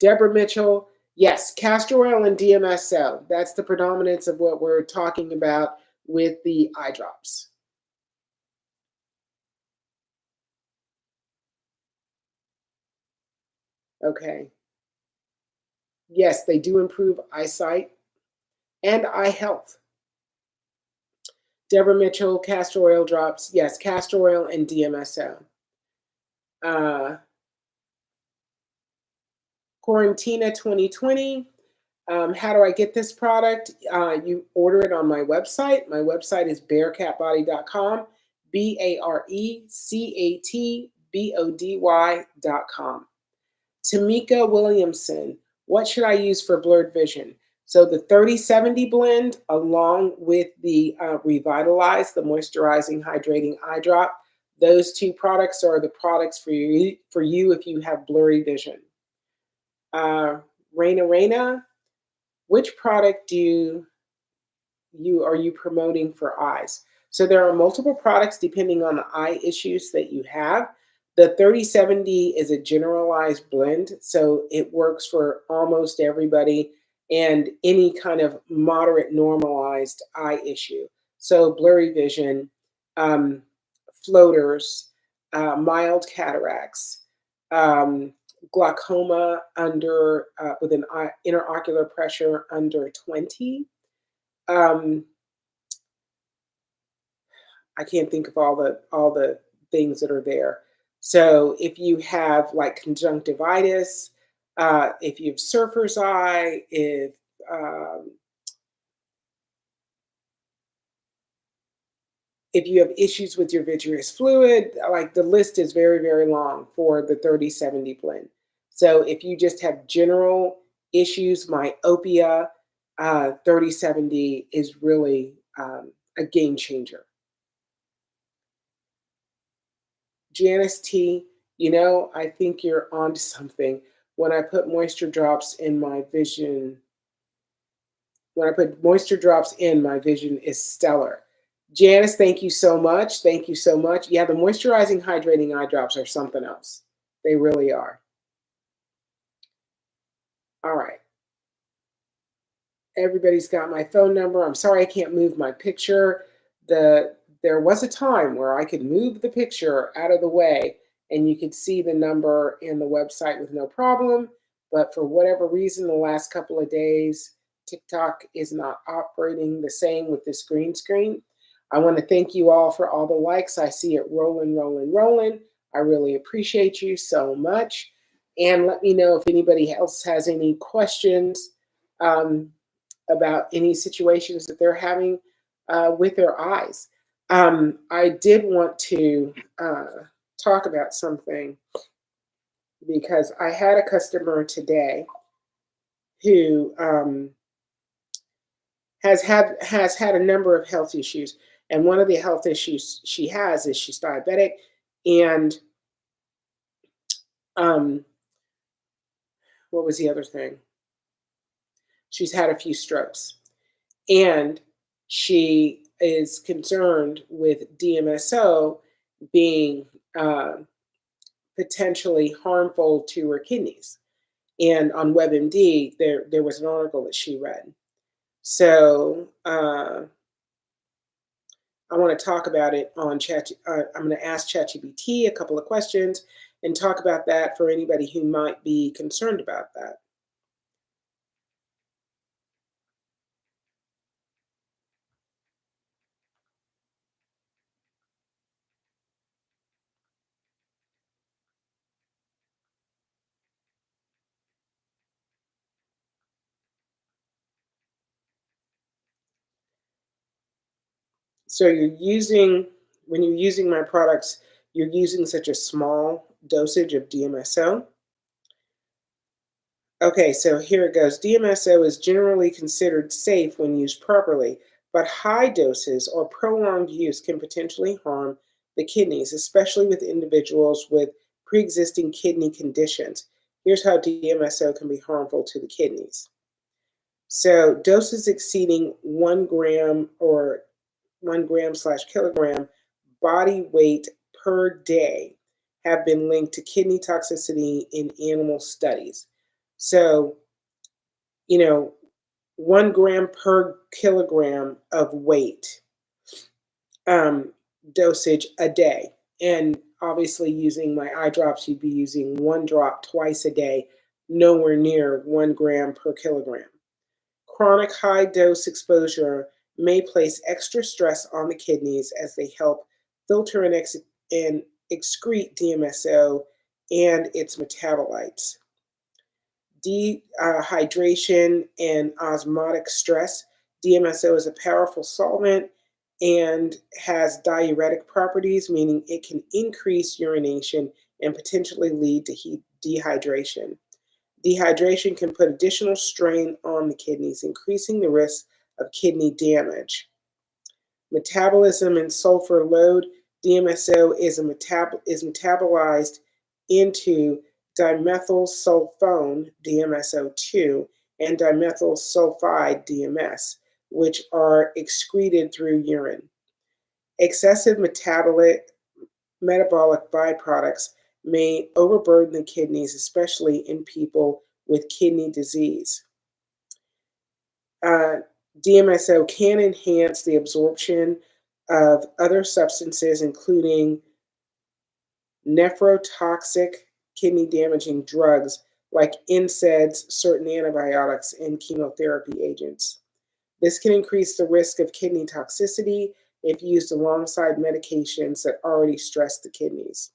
Deborah Mitchell. Yes, castor oil and DMSO. That's the predominance of what we're talking about with the eye drops. Okay. Yes, they do improve eyesight and eye health. Deborah Mitchell, castor oil drops. Yes, castor oil and DMSO. Quarantina 2020. How do I get this product? You order it on my website. My website is bearcatbody.com, BARECATBODY.com. Tamika Williamson, what should I use for blurred vision? So the 3070 blend, along with the Revitalize, the moisturizing, hydrating eye drop, those two products are the products for you if you have blurry vision. Raina, which product are you promoting for eyes? So there are multiple products depending on the eye issues that you have. The 3070 is a generalized blend, so it works for almost everybody and any kind of moderate normalized eye issue. So blurry vision, floaters, mild cataracts, glaucoma with an interocular pressure under 20. I can't think of all the things that are there. So if you have like conjunctivitis, if you have surfer's eye, if you have issues with your vitreous fluid, like the list is very, very long for the 3070 blend. So if you just have general issues, myopia, 3070 is really a game changer. Janice T, you know, I think you're onto something. When I put moisture drops in my vision, when I put moisture drops in, my vision is stellar. Janice, thank you so much. Thank you so much. Yeah, the moisturizing, hydrating eye drops are something else. They really are. All right. Everybody's got my phone number. I'm sorry I can't move my picture. There was a time where I could move the picture out of the way and you could see the number in the website with no problem. But for whatever reason, the last couple of days, TikTok is not operating the same with this green screen. I want to thank you all for all the likes. I see it rolling, rolling, rolling. I really appreciate you so much. And let me know if anybody else has any questions. About any situations that they're having with their eyes. I did want to talk about something because I had a customer today who has had a number of health issues, and one of the health issues she has is she's diabetic, and what was the other thing? She's had a few strokes. And she is concerned with DMSO being potentially harmful to her kidneys. And on WebMD, there was an article that she read. So I want to talk about it on Chat. I'm going to ask ChatGPT a couple of questions and talk about that for anybody who might be concerned about that. So when you're using my products, you're using such a small dosage of DMSO. Okay, so here it goes. DMSO is generally considered safe when used properly, but high doses or prolonged use can potentially harm the kidneys, especially with individuals with pre-existing kidney conditions. Here's how DMSO can be harmful to the kidneys. So doses exceeding 1 gram or 1 gram/kilogram body weight per day have been linked to kidney toxicity in animal studies. So, 1 gram per kilogram of weight dosage a day. And obviously, using my eye drops, you'd be using 1 drop twice a day, nowhere near 1 gram per kilogram. Chronic high dose exposure may place extra stress on the kidneys as they help filter and excrete DMSO and its metabolites. Dehydration and osmotic stress. DMSO is a powerful solvent and has diuretic properties, meaning it can increase urination and potentially lead to dehydration. Dehydration can put additional strain on the kidneys, increasing the risk of kidney damage. Metabolism and sulfur load. DMSO is metabolized into dimethylsulfone, DMSO2, and dimethyl sulfide, DMS, which are excreted through urine. Excessive metabolic byproducts may overburden the kidneys, especially in people with kidney disease. DMSO can enhance the absorption of other substances, including nephrotoxic, kidney damaging drugs like NSAIDs, certain antibiotics, and chemotherapy agents. This can increase the risk of kidney toxicity if used alongside medications that already stress the kidneys.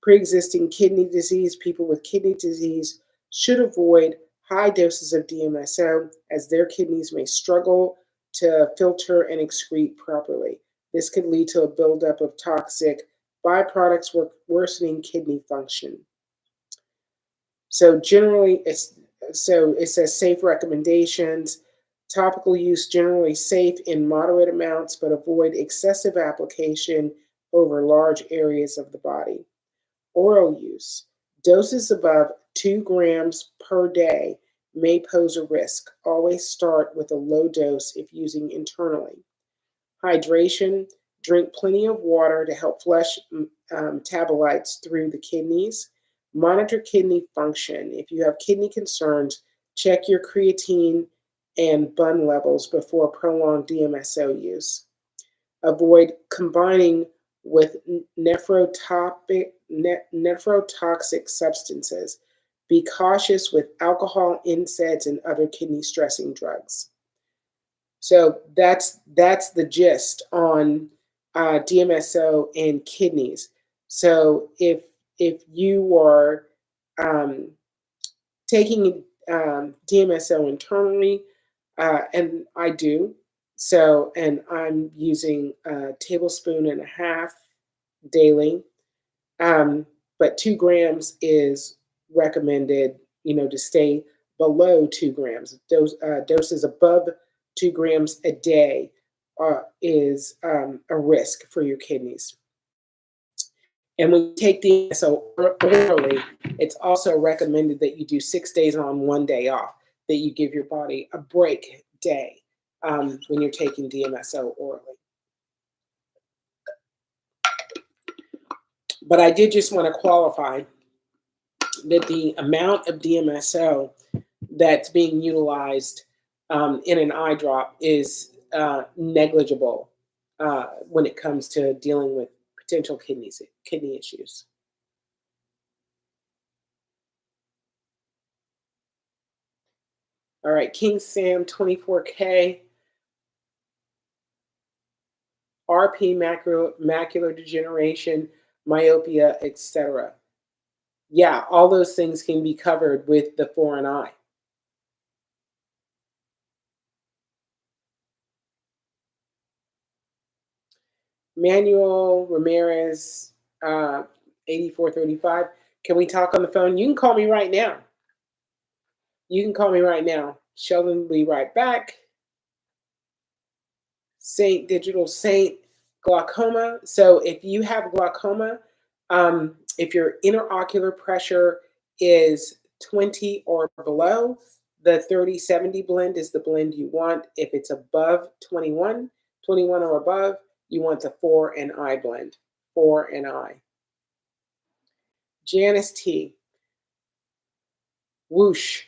Pre-existing kidney disease. People with kidney disease should avoid high doses of DMSO as their kidneys may struggle to filter and excrete properly. This could lead to a buildup of toxic byproducts worsening kidney function. So generally, it says safe recommendations. Topical use generally safe in moderate amounts, but avoid excessive application over large areas of the body. Oral use. Doses above 2 grams per day may pose a risk. Always start with a low dose if using internally. Hydration. Drink plenty of water to help flush metabolites through the kidneys. Monitor kidney function. If you have kidney concerns, check your creatine and bun levels before prolonged DMSO use. Avoid combining with nephrotoxic substances. Be cautious with alcohol, NSAIDs, and other kidney stressing drugs. So that's the gist on DMSO and kidneys. So if you are taking DMSO internally, and I do, so and I'm using a tablespoon and a half daily, but 2 grams is recommended. To stay below 2 grams. Doses above 2 grams a day is a risk for your kidneys. And when you take DMSO orally, it's also recommended that you do 6 days on, 1 day off, that you give your body a break day when you're taking DMSO orally. But I did just want to qualify that the amount of DMSO that's being utilized in an eye drop is negligible when it comes to dealing with potential kidney issues. All right, King Sam 24K, RP, macular degeneration, myopia, etc. Yeah, all those things can be covered with the foreign eye. Manuel Ramirez, 8435. Can we talk on the phone? You can call me right now. Sheldon will be right back. Saint Digital Saint, glaucoma. So if you have glaucoma, if your interocular pressure is 20 or below, the 30/70 blend is the blend you want. If it's above 21 or above, you want the 4-NI blend. 4-NI. Janice T. Whoosh.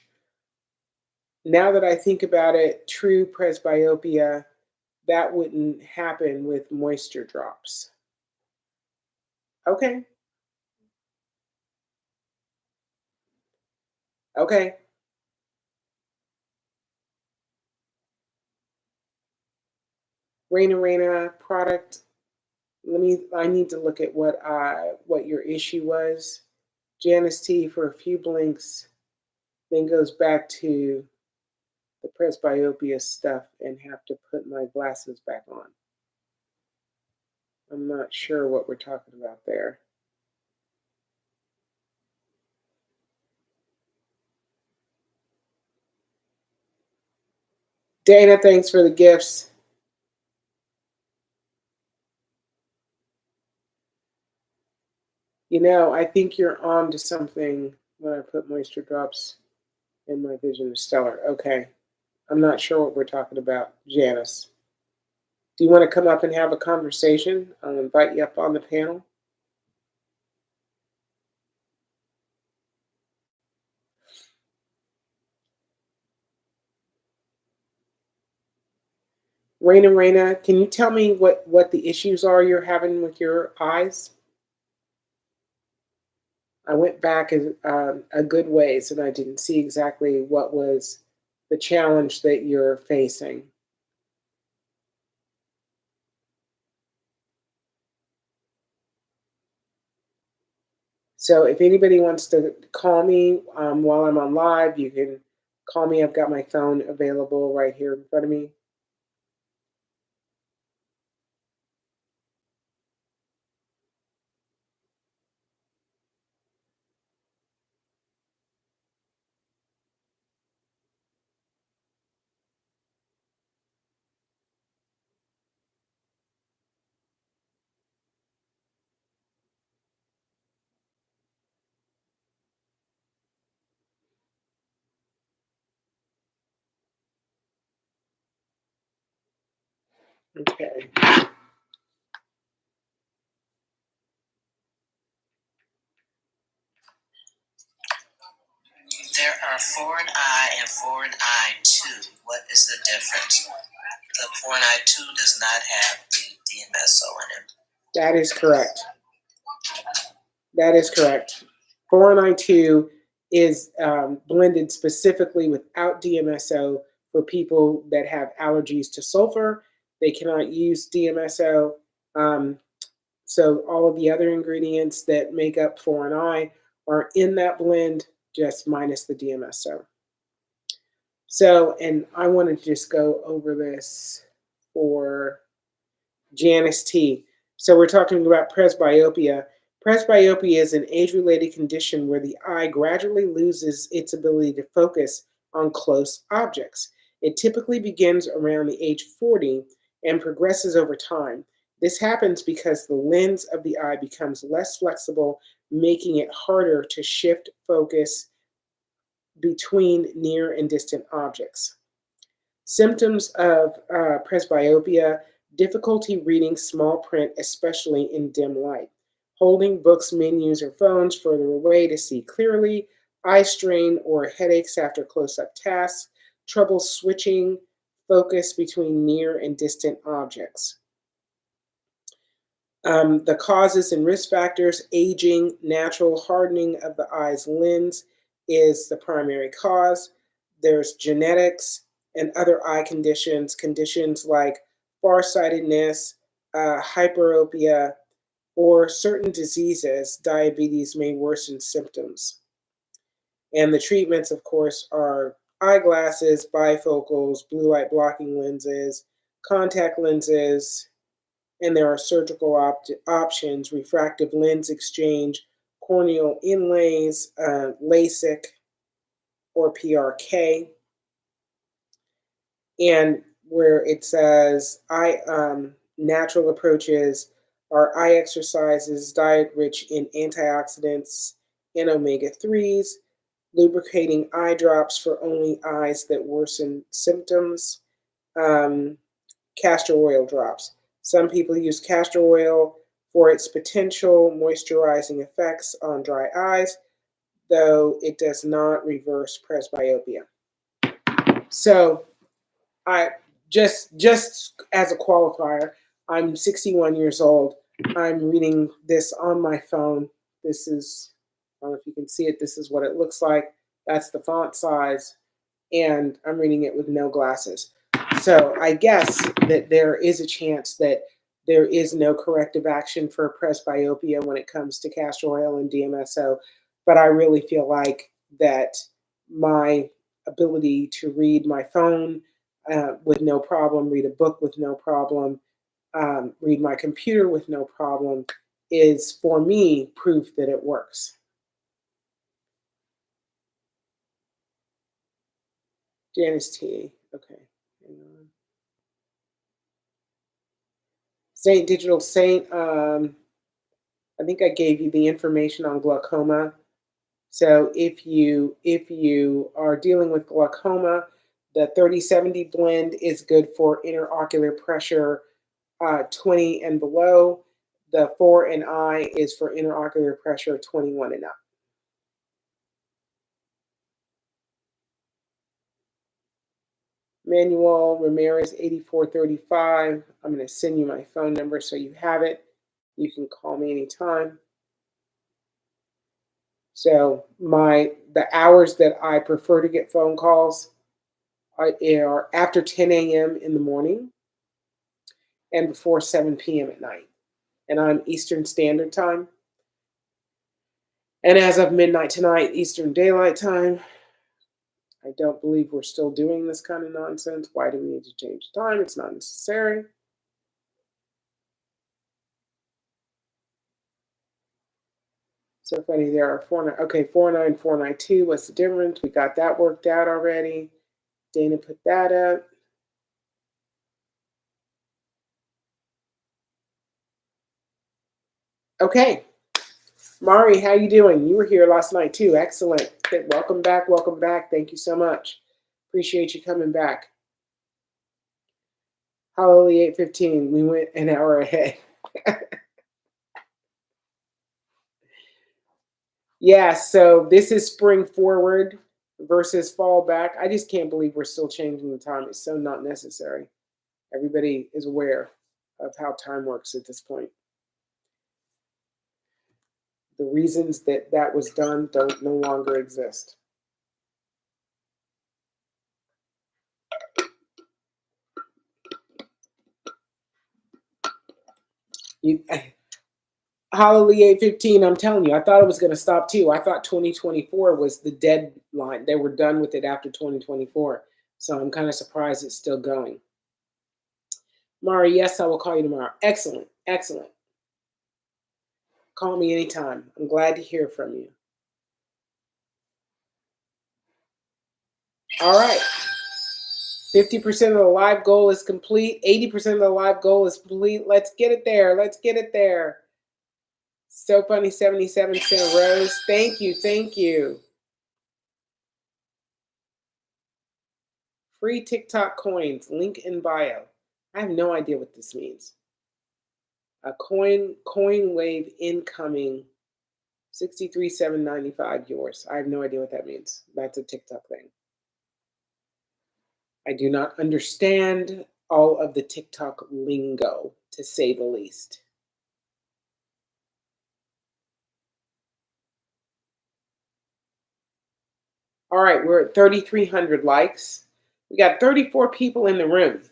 Now that I think about it, true presbyopia, that wouldn't happen with moisture drops. Okay. Okay. Raina product. I need to look at what your issue was. Janice T for a few blinks, then goes back to the presbyopia stuff and have to put my glasses back on. I'm not sure what we're talking about there. Dana, thanks for the gifts. I think you're on to something when I put moisture drops in my Vision Stellar. Okay. I'm not sure what we're talking about, Janice. Do you want to come up and have a conversation? I'll invite you up on the panel. Raina, can you tell me what the issues are you're having with your eyes? I went back a good ways and I didn't see exactly what was the challenge that you're facing. So if anybody wants to call me while I'm on live, you can call me. I've got my phone available right here in front of me. Okay. There are foreign eye and foreign eye 2. What is the difference? The foreign eye 2 does not have the DMSO in it. That is correct. That is correct. 4NI2 is blended specifically without DMSO for people that have allergies to sulfur. They cannot use DMSO. So all of the other ingredients that make up 4NI are in that blend, just minus the DMSO. So, and I wanted to just go over this for Janice T. So we're talking about presbyopia. Presbyopia is an age-related condition where the eye gradually loses its ability to focus on close objects. It typically begins around the age 40 and progresses over time. This happens because the lens of the eye becomes less flexible, making it harder to shift focus between near and distant objects. Symptoms of presbyopia: difficulty reading small print, especially in dim light, holding books, menus, or phones further away to see clearly, eye strain or headaches after close-up tasks, trouble switching focus between near and distant objects. The causes and risk factors: aging, natural hardening of the eye's lens is the primary cause. There's genetics and other eye conditions, conditions like farsightedness, hyperopia, or certain diseases. Diabetes may worsen symptoms. And the treatments, of course, are eyeglasses, bifocals, blue light blocking lenses, contact lenses, and there are surgical options: refractive lens exchange, corneal inlays, LASIK, or PRK. And where it says natural approaches are eye exercises, diet rich in antioxidants and omega-3s, lubricating eye drops for only eyes that worsen symptoms, castor oil drops. Some people use castor oil for its potential moisturizing effects on dry eyes, though it does not reverse presbyopia. So I just as a qualifier, I'm 61 years old. I'm reading this on my phone. This is, I don't know if you can see it, this is what it looks like. That's the font size, and I'm reading it with no glasses. So I guess that there is a chance that there is no corrective action for presbyopia when it comes to castor oil and DMSO, but I really feel like that my ability to read my phone with no problem, read a book with no problem, read my computer with no problem is, for me, proof that it works. Janice T. Okay. Hang on. Saint Digital Saint, I think I gave you the information on glaucoma. So if you are dealing with glaucoma, the 3070 blend is good for interocular pressure 20 and below. The 4NI is for interocular pressure 21 and up. Manuel Ramirez 8435. I'm going to send you my phone number so you have it. You can call me anytime. So the hours that I prefer to get phone calls are after 10 a.m. in the morning and before 7 p.m. at night. And I'm Eastern Standard Time. And as of midnight tonight, Eastern Daylight Time. I don't believe we're still doing this kind of nonsense. Why do we need to change the time? It's not necessary. So funny, there are 49492. What's the difference? We got that worked out already. Dana put that up. Okay. Mari, how you doing? You were here last night too. Excellent. Welcome back. Welcome back. Thank you so much. Appreciate you coming back. Hallelujah 8:15. We went an hour ahead. Yeah, so this is spring forward versus fall back. I just can't believe we're still changing the time. It's so not necessary. Everybody is aware of how time works at this point. The reasons that that was done don't no longer exist. Hallelujah 8:15. I'm telling you, I thought it was going to stop too. I thought 2024 was the deadline. They were done with it after 2024. So I'm kind of surprised it's still going. Mari, yes, I will call you tomorrow. Excellent. Excellent. Call me anytime. I'm glad to hear from you. All right. 50% of the live goal is complete. 80% of the live goal is complete. Let's get it there. Let's get it there. So funny, 77-cent Rose. Thank you. Thank you. Free TikTok coins. Link in bio. I have no idea what this means. A coin wave incoming. 63,795 yours. I have no idea what that means. That's a TikTok thing. I do not understand all of the TikTok lingo, to say the least. All right, we're at 3,300 likes. We got 34 people in the room.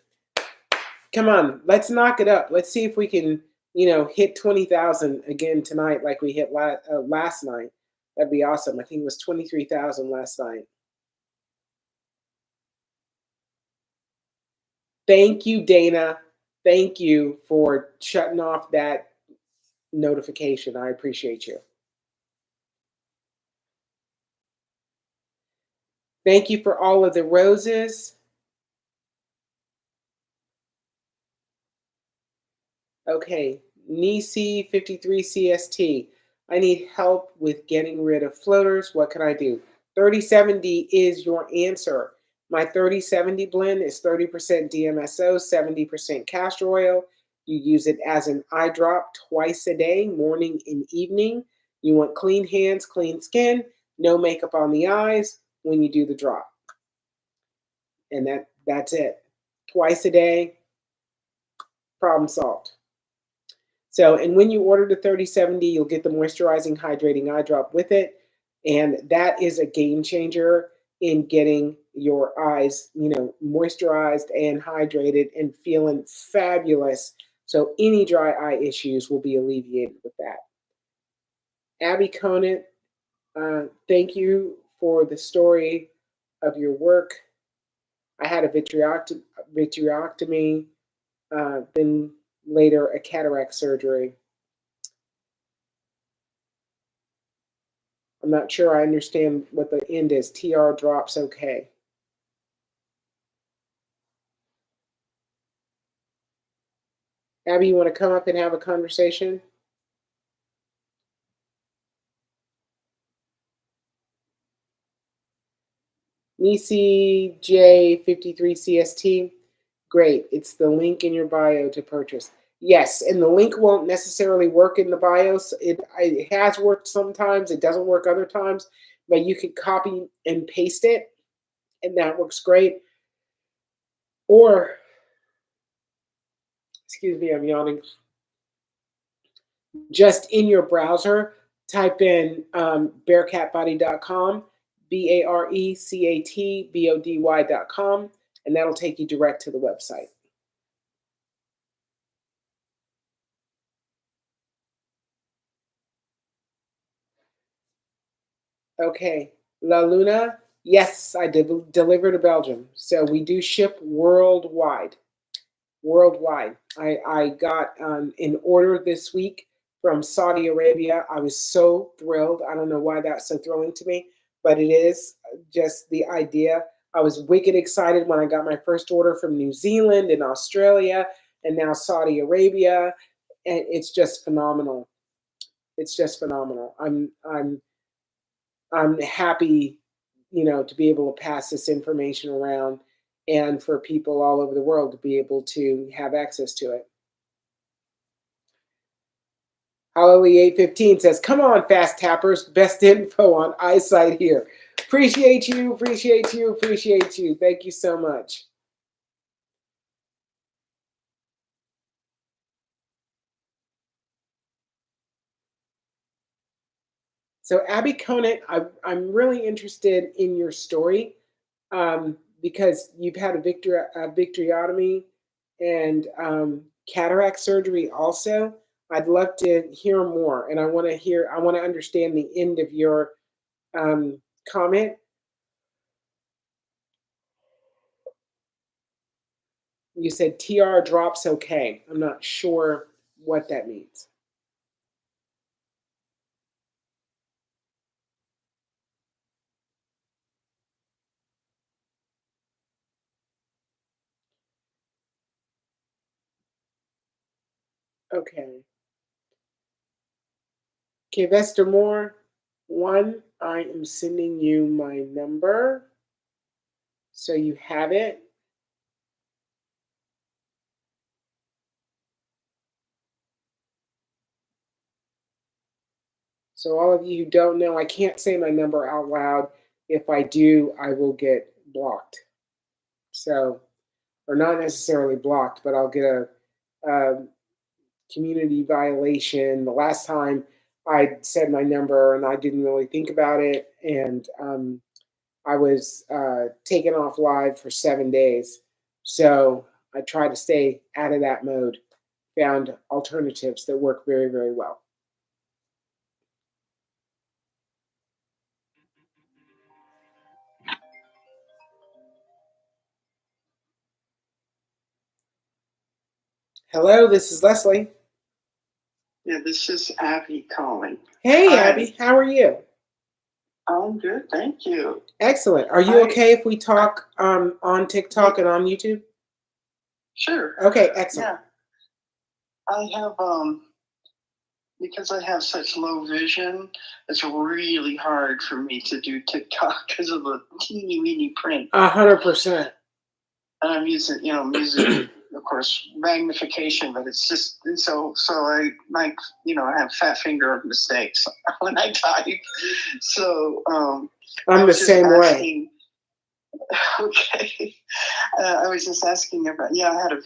Come on, let's knock it up. Let's see if we can, hit 20,000 again tonight like we hit last night. That'd be awesome. I think it was 23,000 last night. Thank you, Dana. Thank you for shutting off that notification. I appreciate you. Thank you for all of the roses. Okay, Nisi 53 CST. I need help with getting rid of floaters. What can I do? 3070 is your answer. My 3070 blend is 30% DMSO, 70% castor oil. You use it as an eye drop twice a day, morning and evening. You want clean hands, clean skin, no makeup on the eyes when you do the drop. And that's it. Twice a day, problem solved. So, and when you order the 3070, you'll get the moisturizing, hydrating eye drop with it. And that is a game changer in getting your eyes, moisturized and hydrated and feeling fabulous. So any dry eye issues will be alleviated with that. Abby Conant, thank you for the story of your work. I had a vitrectomy, then later a cataract surgery. I'm not sure I understand what the end is. TR drops okay. Abby, you want to come up and have a conversation? Nisi J53CST. Great. It's the link in your bio to purchase. Yes, and the link won't necessarily work in the bios. It has worked sometimes. It doesn't work other times. But you can copy and paste it, and that works great. Or, excuse me, I'm yawning. Just in your browser, type in bearcatbody.com, BARECATBODY.com, and that'll take you direct to the website. Okay, La Luna, yes, I deliver to Belgium. So we do ship worldwide. Worldwide. I got an order this week from Saudi Arabia. I was so thrilled. I don't know why that's so thrilling to me, but it is just the idea. I was wicked excited when I got my first order from New Zealand and Australia and now Saudi Arabia, and it's just phenomenal. It's just phenomenal. I'm happy, to be able to pass this information around and for people all over the world to be able to have access to it. Hallelujah 815 says, come on, fast tappers, best info on Eyesight here. Appreciate you, appreciate you, appreciate you. Thank you so much. So Abby Conant, I'm really interested in your story because you've had a victoriotomy and cataract surgery also. I'd love to hear more, and I want to understand the end of your comment. You said TR drops okay. I'm not sure what that means. Okay. Okay, Vester Moore, one, I am sending you my number so you have it. So all of you who don't know, I can't say my number out loud. If I do, I will get blocked. So, or not necessarily blocked, but I'll get a community violation. The last time I said my number and I didn't really think about it, and I was taken off live for 7 days. So I try to stay out of that mode. Found alternatives that work very, very well. Hello, this is Leslie. Yeah, this is Abby calling. Hey, Hi. Abby, how are you? I'm good, thank you. Excellent. Are you okay if we talk on TikTok and on YouTube? Sure. Okay, excellent. Yeah. I have because I have such low vision, it's really hard for me to do TikTok because of the teeny weeny print. 100%. And I'm using, of course, magnification, but it's just so I like, I have fat finger mistakes when I type. So I'm the same way. Okay. I was just asking about, I had a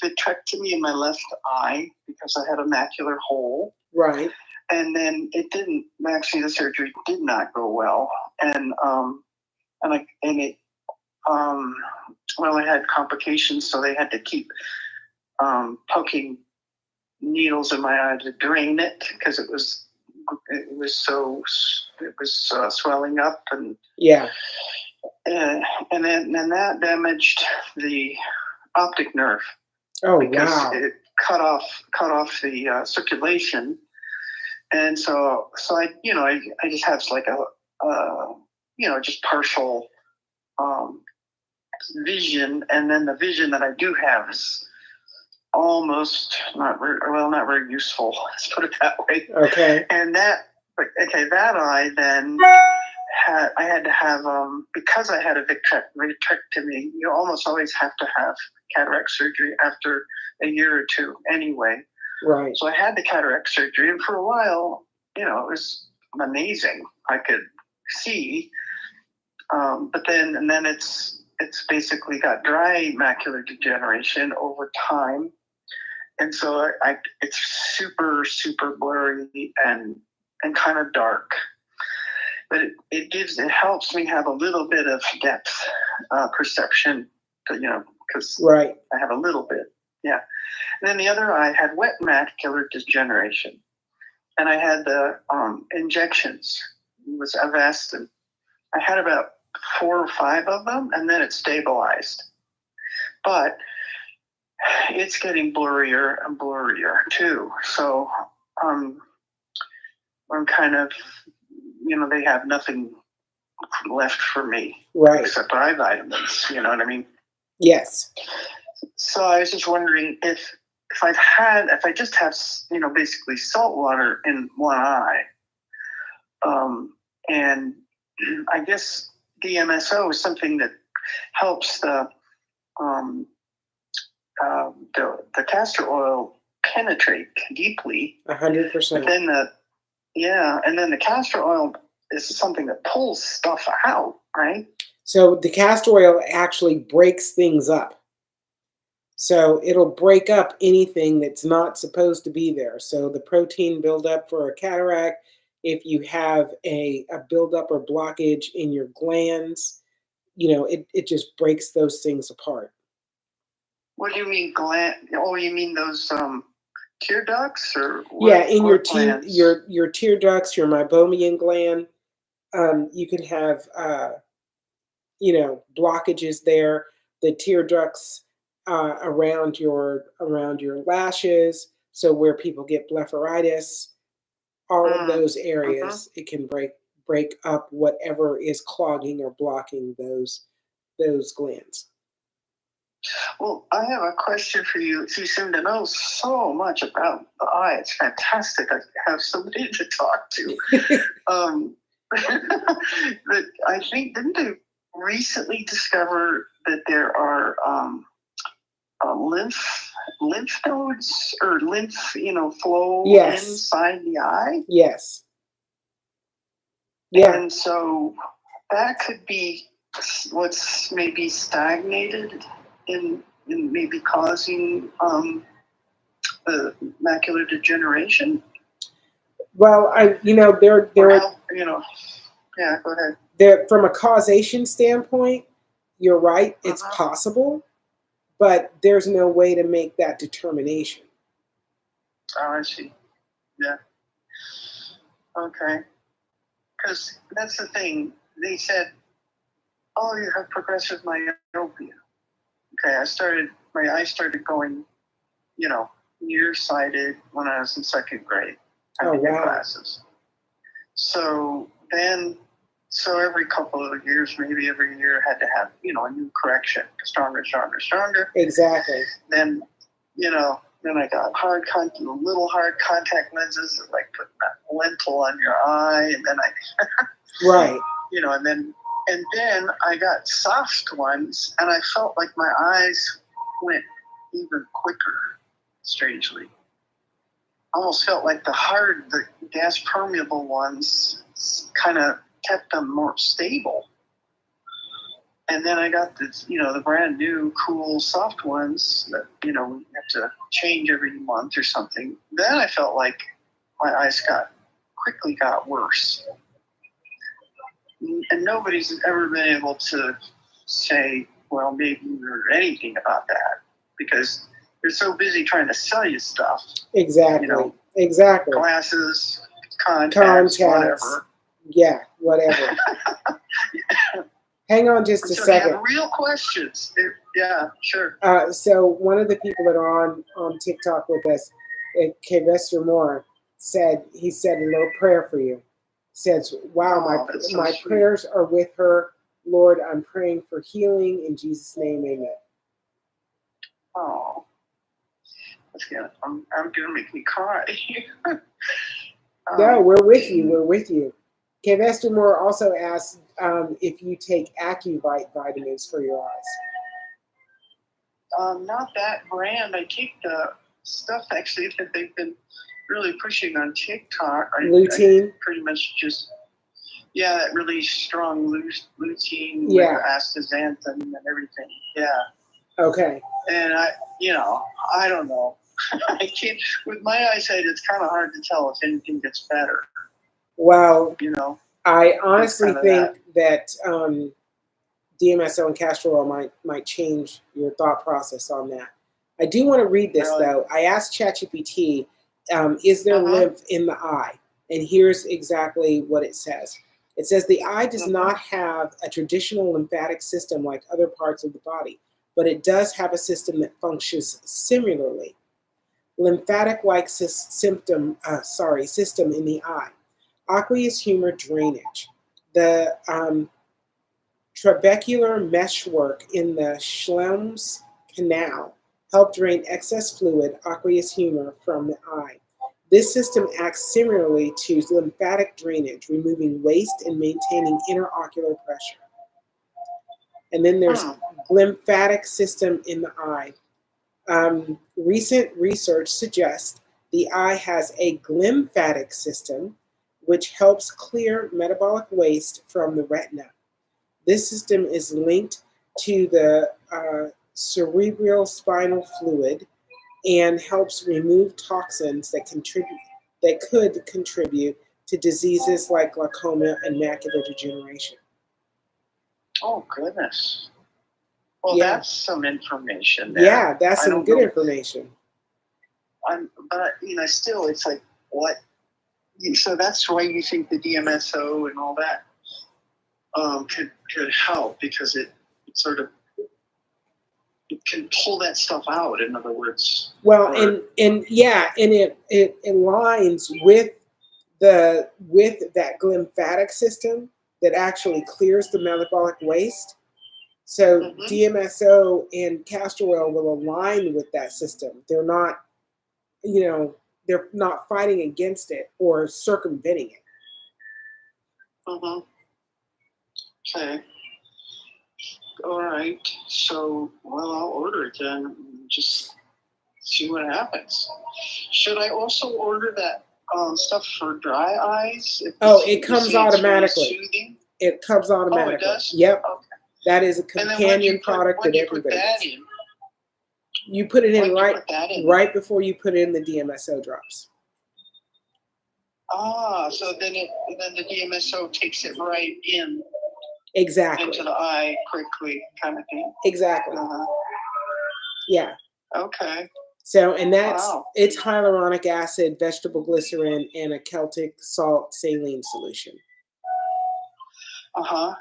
vitrectomy in my left eye because I had a macular hole. Right. And then the surgery did not go well. And I had complications, so they had to keep poking needles in my eye to drain it because it was swelling up and yeah. And then that damaged the optic nerve. Oh, because wow. it cut off the circulation, and so I just have like a just partial vision, and then the vision that I do have is almost not very useful. Let's put it that way. Okay. And that eye then. I had to have, because I had a vitrectomy, you almost always have to have cataract surgery after a year or two anyway. Right. So I had the cataract surgery, and for a while, it was amazing. I could see, but then it's basically got dry macular degeneration over time. And so it's super, super blurry and kind of dark. But it helps me have a little bit of depth perception, because right. I have a little bit, yeah. And then the other eye had wet macular degeneration, and I had the injections. It was Avastin. I had about 4 or 5 of them, and then it stabilized. But it's getting blurrier and blurrier too. So I'm kind of, they have nothing left for me, right, except eye vitamins. You know what I mean? Yes. So I was just wondering if I just have basically salt water in one eye, and I guess DMSO is something that helps the the castor oil penetrate deeply. 100%. But then and then the castor oil is something that pulls stuff out, right? So the castor oil actually breaks things up. So it'll break up anything that's not supposed to be there. So the protein buildup for a cataract, if you have a buildup or blockage in your glands, it just breaks those things apart. What do you mean gland? Oh, you mean those tear ducts, or yeah, in your glands? your tear ducts, your meibomian gland. You can have blockages there. The tear ducts around your lashes, so where people get blepharitis, all of those areas, it can break up whatever is clogging or blocking those glands. Well, I have a question for you. You seem to know so much about the eye. It's fantastic. I have somebody to talk to. But I think, didn't they recently discover that there are lymph nodes or lymph flow inside the eye? Yes. Yeah. And so that could be what's maybe stagnated in maybe causing the macular degeneration. Well, there yeah, go ahead. There, from a causation standpoint, you're right. It's possible, but there's no way to make that determination. Oh, I see. Yeah. Okay. Because that's the thing. They said, "Oh, you have progressive myopia." Okay, my eyes started going, nearsighted when I was in second grade. I had glasses. So then, every couple of years, maybe every year, I had to have, a new correction, stronger. Exactly. Then, then I got little hard contact lenses, like putting that lentil on your eye, and then right. And then I got soft ones, and I felt like my eyes went even quicker, strangely. Almost felt like the gas permeable ones kind of kept them more stable. And then I got the brand new cool soft ones that, you have to change every month or something. Then I felt like my eyes quickly got worse. And nobody's ever been able to say, well, maybe or anything about that, because they're so busy trying to sell you stuff. Exactly. Exactly. Glasses, contacts, whatever. Yeah, whatever. Hang on just a second. Have real questions. Yeah, sure. So one of the people that are on TikTok with us, Castor Moore, said a little prayer for you. Says, wow, my prayers are with her. Lord, I'm praying for healing in Jesus' name, amen. Oh, that's good. I'm gonna make me cry. No, we're with you. We're with you. Castor Moore also asked if you take Acuvite vitamins for your eyes. Not that brand. I take the stuff actually that they've been really pushing on TikTok. Lutein? I pretty much just, that really strong lutein with astaxanthin and everything. Yeah. Okay. And I don't know. I can't, with my eyesight, it's kind of hard to tell if anything gets better. Well, I honestly think that DMSO and castor oil might change your thought process on that. I do want to read this, though. I asked ChatGPT, is there lymph in the eye? And here's exactly what it says. It says the eye does not have a traditional lymphatic system like other parts of the body, but it does have a system that functions similarly. Lymphatic-like system in the eye. Aqueous humor drainage. The trabecular meshwork in the Schlemm's canal help drain excess fluid, aqueous humor, from the eye. This system acts similarly to lymphatic drainage, removing waste and maintaining intraocular pressure. And then there's glymphatic system in the eye. Recent research suggests the eye has a glymphatic system, which helps clear metabolic waste from the retina. This system is linked to the cerebral spinal fluid and helps remove toxins that could contribute to diseases like glaucoma and macular degeneration. Oh, goodness. Well, Yeah. that's some information there. Yeah, that's some good information. But, still, it's like, what? So that's why you think the DMSO and all that could help, because it sort of it can pull that stuff out. In other words, well, and it aligns with that glymphatic system that actually clears the metabolic waste. So DMSO and castor oil will align with that system. They're not, they're not fighting against it or circumventing it. Okay. All right. So, well, I'll order it then. And just see what happens. Should I also order that stuff for dry eyes? It comes automatically. Really it comes automatically. Oh, it does? Yep. Okay. That is a companion product that everybody gets. You put it in right before you put in the DMSO drops. So then the DMSO takes it right in. Exactly. Into the eye quickly, kind of thing. Exactly. Yeah. Okay. So, and it's hyaluronic acid, vegetable glycerin, and a Celtic salt saline solution. Wow.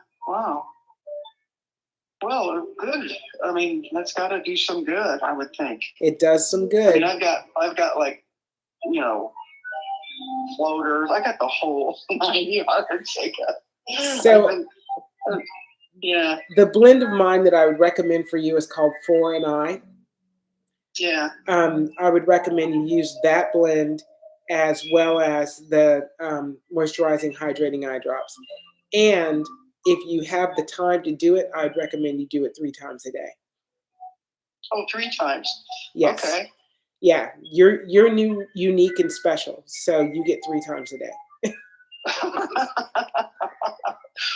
Well, good. I mean, that's got to do some good, I would think. It does some good. I mean, I've got like, floaters. I got the whole 9 yards. So, yeah. The blend of mine that I would recommend for you is called 4 and I. Yeah. I would recommend you use that blend as well as the moisturizing, hydrating eye drops. And if you have the time to do it, I'd recommend you do it 3 times a day. Oh, 3 times. Yes. Okay. Yeah, you're new, unique, and special. So you get 3 times a day.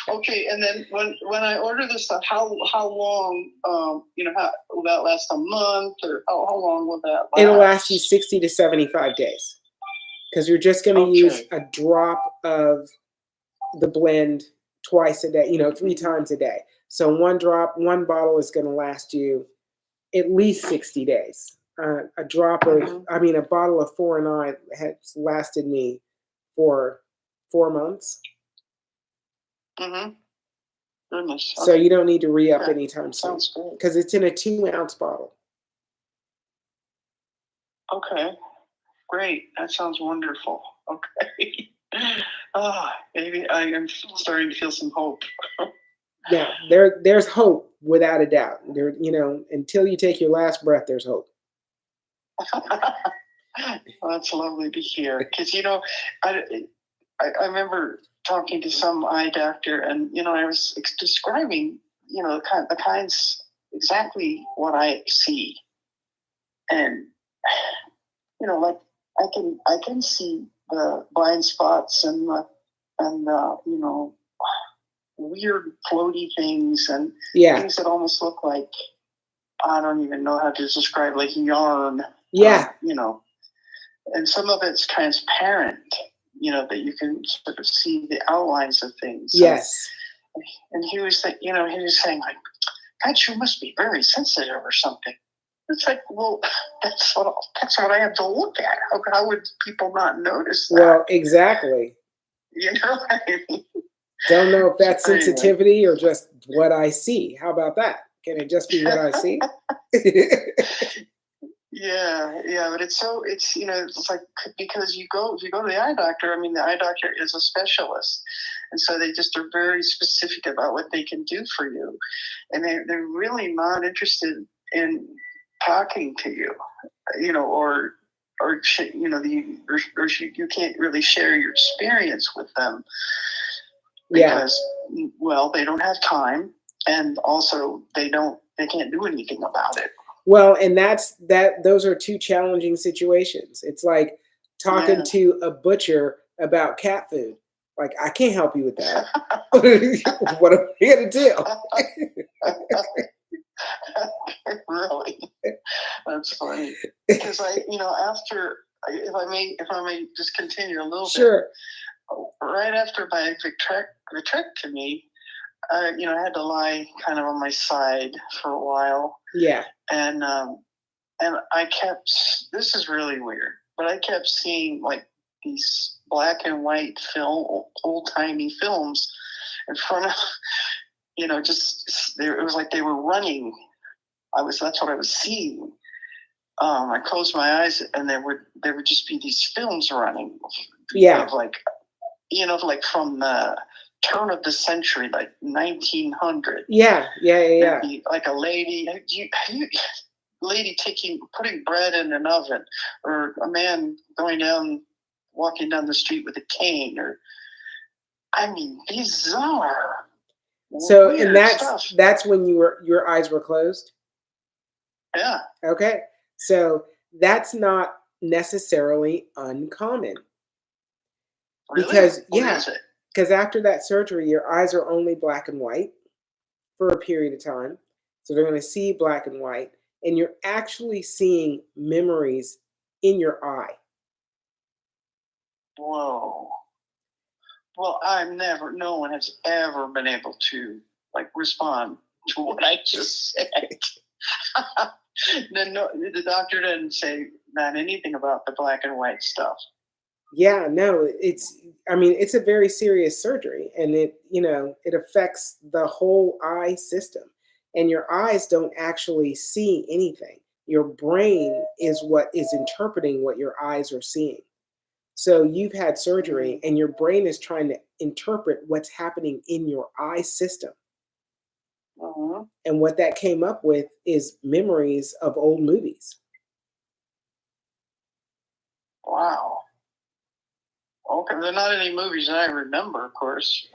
Okay, and then when I order this stuff, how long? Will that last a month, or how long will that last? It'll last you 60 to 75 days, because you're just going to use a drop of the blend twice a day. 3 times a day. So one bottle is going to last you at least 60 days. A bottle of 4 and I has lasted me for 4 months. Goodness. So you don't need to re-up anytime soon. Sounds good. Because it's in a 2-ounce bottle. Okay. Great. That sounds wonderful. Okay. Maybe I am starting to feel some hope. Yeah, there's hope without a doubt. Until you take your last breath, there's hope. Well, that's lovely to hear. Because I remember talking to some eye doctor, and I was describing the kinds exactly what I see, and like I can see the blind spots and weird floaty things and things that almost look like, I don't even know how to describe, like yarn. Yeah. And some of it's transparent, that you can sort of see the outlines of things. Yes. And he was like, he was saying, like, God, you must be very sensitive or something. It's like, well, that's what I have to look at. How would people not notice that? Well, exactly. What I mean? Don't know if that's sensitivity or just what I see. How about that? Can it just be what I see? Yeah, but it's like, because if you go to the eye doctor, the eye doctor is a specialist, and so they just are very specific about what they can do for you, and they're really not interested in talking to you, or you can't really share your experience with them because, well, they don't have time. and also they can't do anything about it. Well, and those are two challenging situations. It's like talking to a butcher about cat food. Like, I can't help you with that. What am I going to do? Really? That's funny. Because after, if I may just continue a little Sure. bit, right after my vitrectomy, I had to lie kind of on my side for a while. Yeah. And I kept, this is really weird, but I kept seeing like these black and white old timey films in front of, it was like they were running. That's what I was seeing. I closed my eyes and there would just be these films running. Yeah. Of like from the turn of the century, like 1900. Yeah. Like a lady, lady putting bread in an oven, or a man walking down the street with a cane, or bizarre. So, and that's when your eyes were closed? Yeah. Okay. So that's not necessarily uncommon. Really? Because after that surgery, your eyes are only black and white for a period of time. So they're going to see black and white, and you're actually seeing memories in your eye. Whoa. Well, no one has ever been able to respond to what I just said. The doctor didn't say not anything about the black and white stuff. Yeah, no, it's a very serious surgery, and it affects the whole eye system, and your eyes don't actually see anything. Your brain is what is interpreting what your eyes are seeing. So you've had surgery and your brain is trying to interpret what's happening in your eye system. Uh-huh. And what that came up with is memories of old movies. Wow. Okay, there are not any movies that I remember, of course.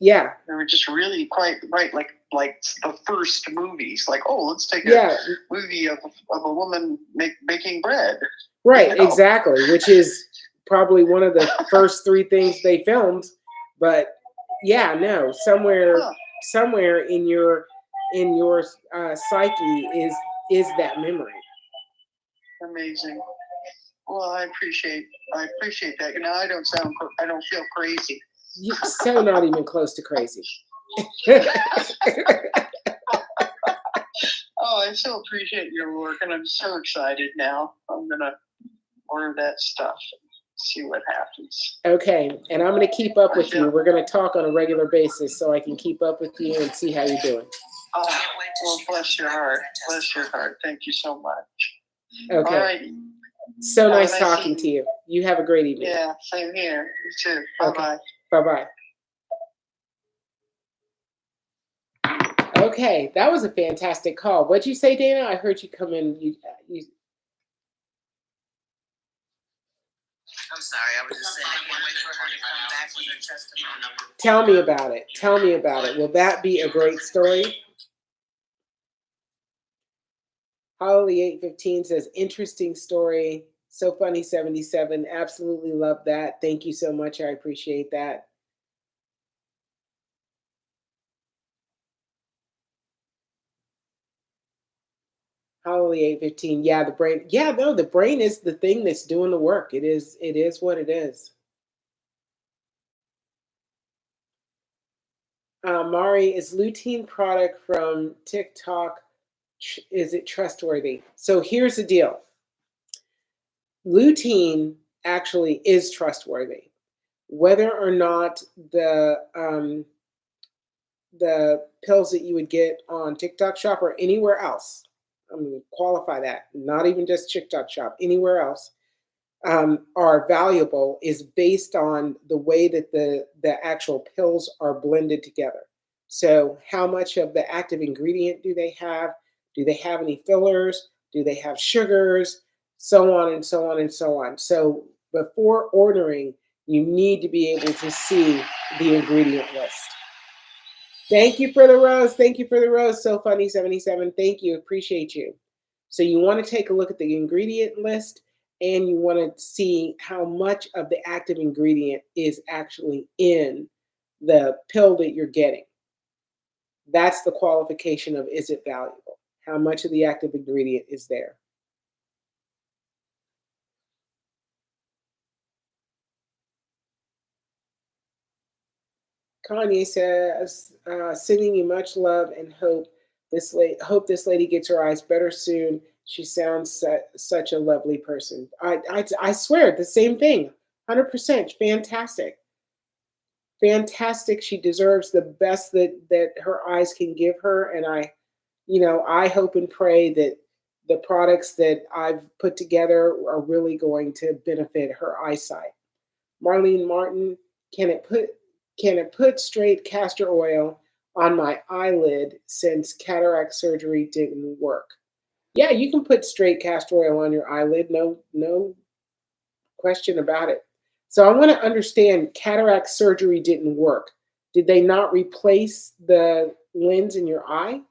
Yeah. They were just really quite right, like the first movies. Like, let's take a movie of a woman baking bread. Right, exactly, which is probably one of the first three things they filmed. But yeah, no, somewhere in your psyche is that memory. Amazing. Well, I appreciate that. I don't feel crazy. You're so not even close to crazy. I so appreciate your work, and I'm so excited now. I'm gonna order that stuff and see what happens. Okay, and I'm gonna keep up with you. We're gonna talk on a regular basis so I can keep up with you and see how you're doing. Well, bless your heart. Bless your heart. Thank you so much. Okay. All right. So nice talking to you. You have a great evening. Yeah, same here. You too. Bye-bye. Bye-bye. Okay, that was a fantastic call. What'd you say, Dana? I heard you come in. I'm sorry, I was just saying I can't wait for her to come back with her testimony. Tell me about it. Tell me about it. Will that be a great story? Holly 815 says, interesting story. So funny, 77. Absolutely love that. Thank you so much. I appreciate that. Holly 815. Yeah, the brain. Yeah, no, the brain is the thing that's doing the work. It is what it is. Mari, is lutein product from TikTok, is it trustworthy? So here's the deal. Lutein actually is trustworthy. Whether or not the pills that you would get on TikTok Shop or anywhere else, I'm going to qualify that, not even just TikTok Shop, anywhere else, are valuable is based on the way that the actual pills are blended together. So how much of the active ingredient do they have? Do they have any fillers? Do they have sugars? So on and so on and so on. So before ordering, you need to be able to see the ingredient list. Thank you for the rose. Thank you for the rose. So funny 77. Thank you. Appreciate you. So you want to take a look at the ingredient list and you want to see how much of the active ingredient is actually in the pill that you're getting. That's the qualification of is it valuable? How much of the active ingredient is there? Kanye says, sending you much love and hope. Hope this lady gets her eyes better soon. She sounds such a lovely person. I swear the same thing. 100% fantastic, fantastic. She deserves the best that her eyes can give her, and I hope and pray that the products that I've put together are really going to benefit her eyesight. Marlene Martin, can it put straight castor oil on my eyelid since cataract surgery didn't work? Yeah, you can put straight castor oil on your eyelid. No question about it. So I want to understand cataract surgery didn't work. Did they not replace the lens in your eye?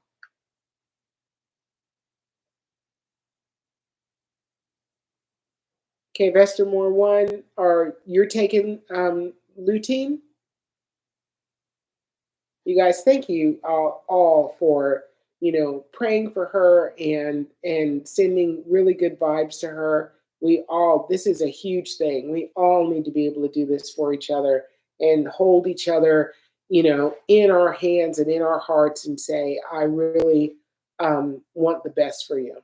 Okay, Vestermore one, or you're taking lutein? You guys, thank you all for praying for her and sending really good vibes to her. This is a huge thing. We all need to be able to do this for each other and hold each other, in our hands and in our hearts and say, I really want the best for you.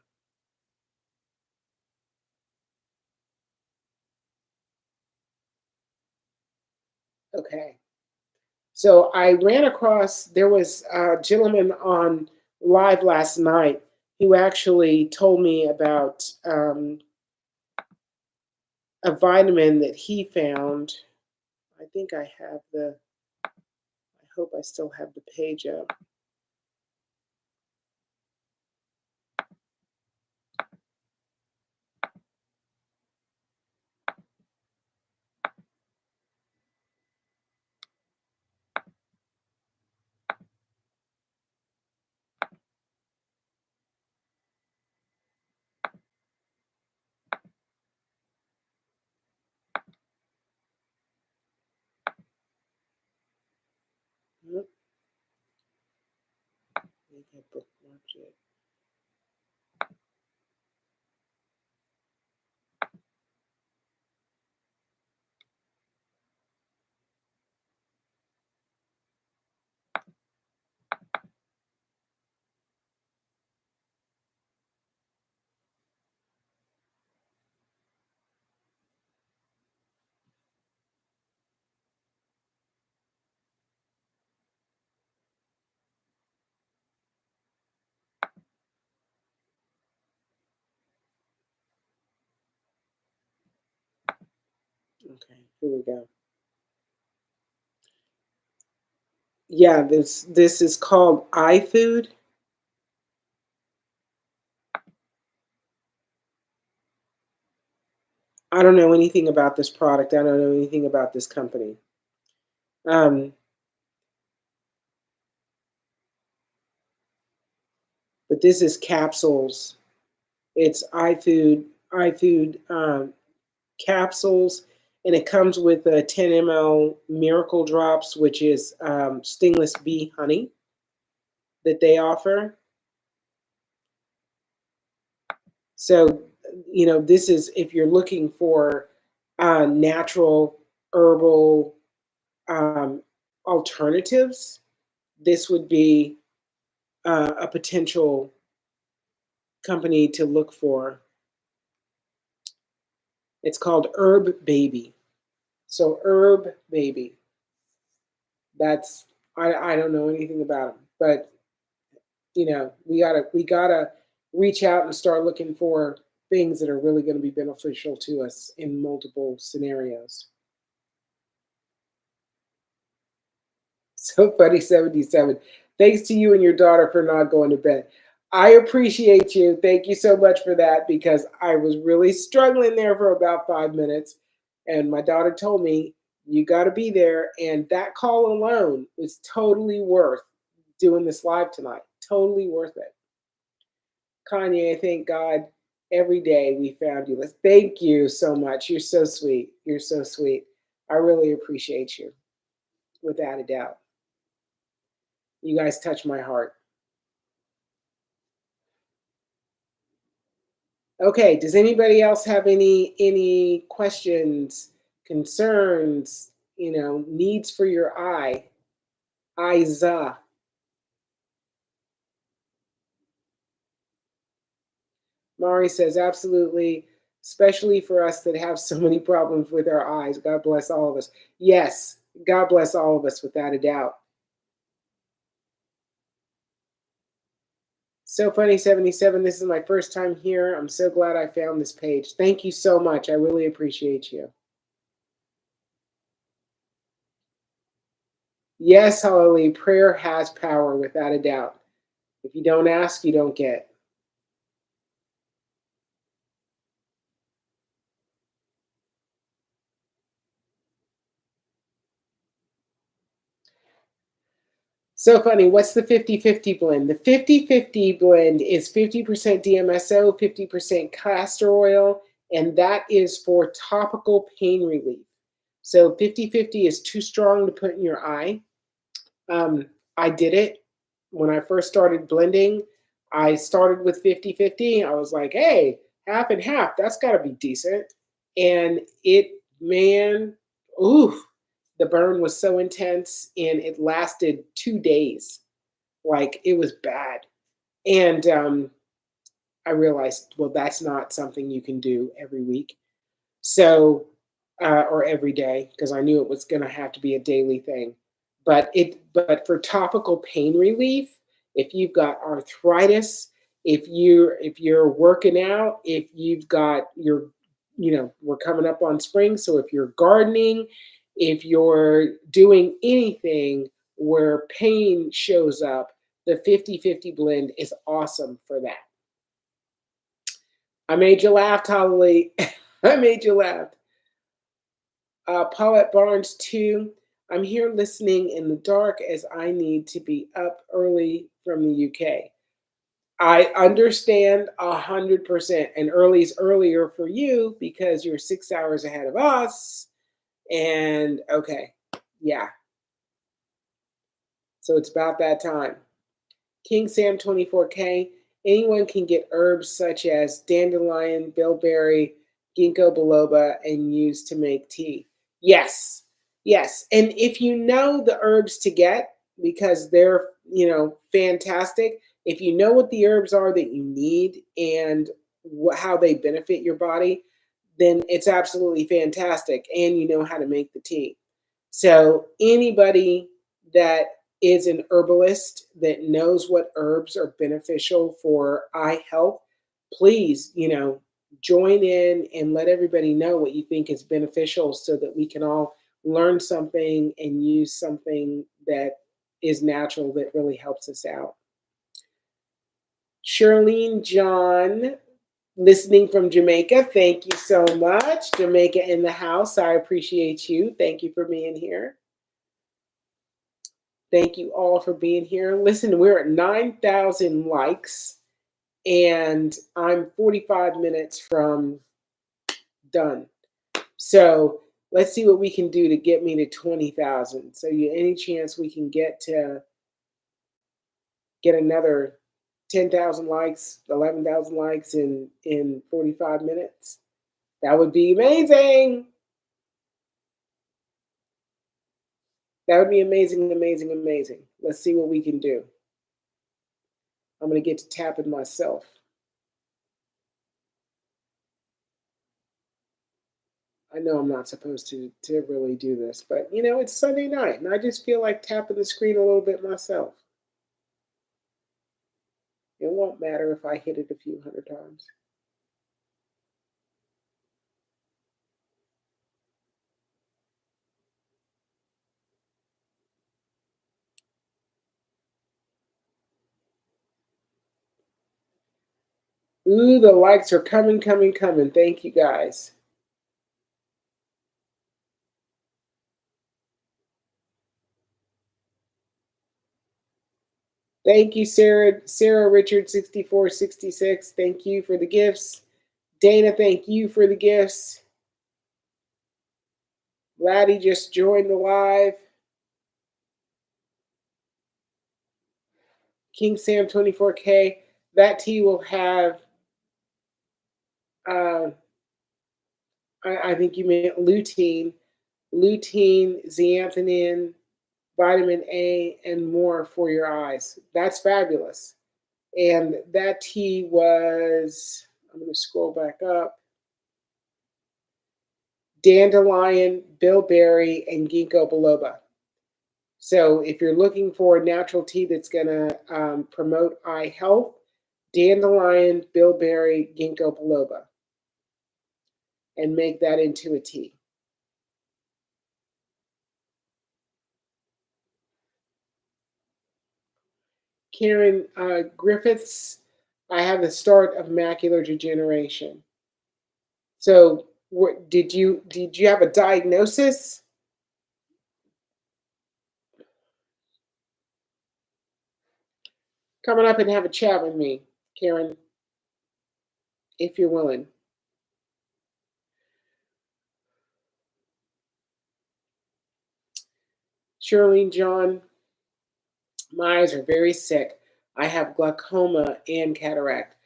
Okay. So I ran across, there was a gentleman on live last night who actually told me about a vitamin that he found. I think I have I hope I still have the page up. Nope, I think I bookmarked it. Okay, here we go. Yeah, this is called iFood. I don't know anything about this product. I don't know anything about this company. Um, but this is capsules. It's iFood capsules, and it comes with a 10 ml Miracle Drops, which is stingless bee honey that they offer. So, this is if you're looking for natural herbal alternatives, this would be a potential company to look for. It's called Herb Baby. So Herb Baby. That's I don't know anything about them, but we gotta reach out and start looking for things that are really going to be beneficial to us in multiple scenarios. So funny 77. Thanks to you and your daughter for not going to bed. I appreciate you. Thank you so much for that because I was really struggling there for about 5 minutes. And my daughter told me, you got to be there. And that call alone was totally worth doing this live tonight. Totally worth it. Kanye, thank God every day we found you. Thank you so much. You're so sweet. You're so sweet. I really appreciate you, without a doubt. You guys touch my heart. Okay, does anybody else have any questions, concerns, needs for your eye? Eyesight. Mari says, absolutely, especially for us that have so many problems with our eyes. God bless all of us. Yes, God bless all of us, without a doubt. So Funny 77, this is my first time here. I'm so glad I found this page. Thank you so much. I really appreciate you. Yes, Hallelujah. Prayer has power, without a doubt. If you don't ask, you don't get. So funny. What's the 50-50 blend? The 50-50 blend is 50% DMSO, 50% castor oil, and that is for topical pain relief. So 50-50 is too strong to put in your eye. I did it when I first started blending. I started with 50-50. I was like, hey, half and half, that's got to be decent. And man, ooh, the burn was so intense, and it lasted 2 days. Like, it was bad. And I realized, well, that's not something you can do every week. So, or every day, because I knew it was going to have to be a daily thing. But for topical pain relief, if you've got arthritis, if you're working out, if you've got we're coming up on spring, so if you're gardening, if you're doing anything where pain shows up, the 50-50 blend is awesome for that. I made you laugh, Holly. I made you laugh. Paulette Barnes, too. I'm here listening in the dark as I need to be up early from the UK. I understand 100%. And early is earlier for you because you're 6 hours ahead of us. And okay, yeah. So it's about that time. King Sam 24K. Anyone can get herbs such as dandelion, bilberry, ginkgo biloba, and use to make tea. Yes, yes. And if you know the herbs to get, because they're, fantastic, if you know what the herbs are that you need and how they benefit your body, then it's absolutely fantastic. And you know how to make the tea. So anybody that is an herbalist that knows what herbs are beneficial for eye health, please, join in and let everybody know what you think is beneficial so that we can all learn something and use something that is natural that really helps us out. Charlene John, listening from Jamaica. Thank you so much. Jamaica in the house. I appreciate you. Thank you for being here. Thank you all for being here. Listen, we're at 9,000 likes, and I'm 45 minutes from done. So let's see what we can do to get me to 20,000. So any chance we can get another 10,000 likes, 11,000 likes in 45 minutes? That would be amazing. That would be amazing, amazing, amazing. Let's see what we can do. I'm going to get to tapping myself. I know I'm not supposed to really do this, but it's Sunday night, and I just feel like tapping the screen a little bit myself. It won't matter if I hit it a few hundred times. Ooh, the likes are coming, coming, coming. Thank you, guys. Thank you, Sarah. Sarah Richard 6466. Thank you for the gifts. Dana, thank you for the gifts. Laddie just joined the live. King Sam 24K. That tea will have, I think you meant lutein, zeaxanthin, vitamin A, and more for your eyes. That's fabulous. And that tea was, I'm going to scroll back up, dandelion, bilberry, and ginkgo biloba. So if you're looking for a natural tea that's going to promote eye health, dandelion, bilberry, ginkgo biloba, and make that into a tea. Karen Griffiths, I have the start of macular degeneration. So did you have a diagnosis? Come on up and have a chat with me, Karen, if you're willing. Shirley John, my eyes are very sick. I have glaucoma and cataract.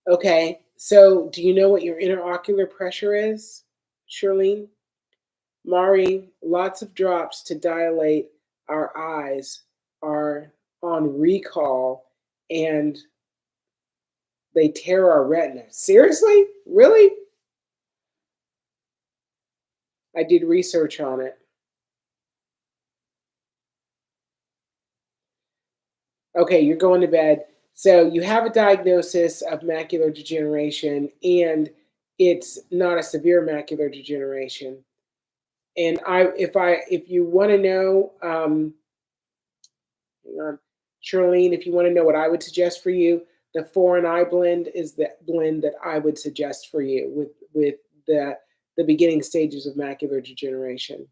Okay, so do you know what your interocular pressure is, Shirlene? Mari, lots of drops to dilate our eyes are on recall and they tear our retina. Seriously? Really? I did research on it. Okay, you're going to bed. So you have a diagnosis of macular degeneration, and it's not a severe macular degeneration. And if you want to know, hang on, Charlene, if you want to know what I would suggest for you, the 4 and I blend is the blend that I would suggest for you with the beginning stages of macular degeneration.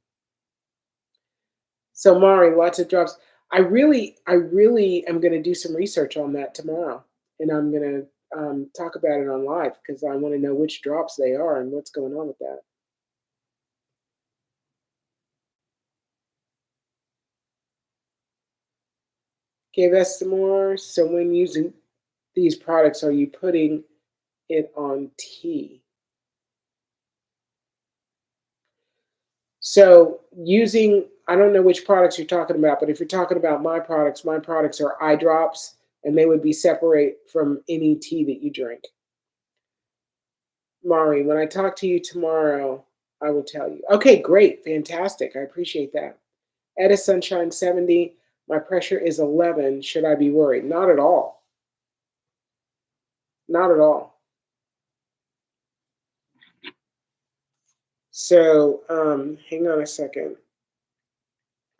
So Mari, lots of drops. I really am going to do some research on that tomorrow, and I'm going to talk about it on live because I want to know which drops they are and what's going on with that. Okay, that's some more. So when using these products, are you putting it on tea? So using, I don't know which products you're talking about, but if you're talking about my products are eye drops, and they would be separate from any tea that you drink. Mari, when I talk to you tomorrow, I will tell you. Okay, great, fantastic. I appreciate that. Etta Sunshine 70, my pressure is 11. Should I be worried? Not at all. Not at all. So hang on a second.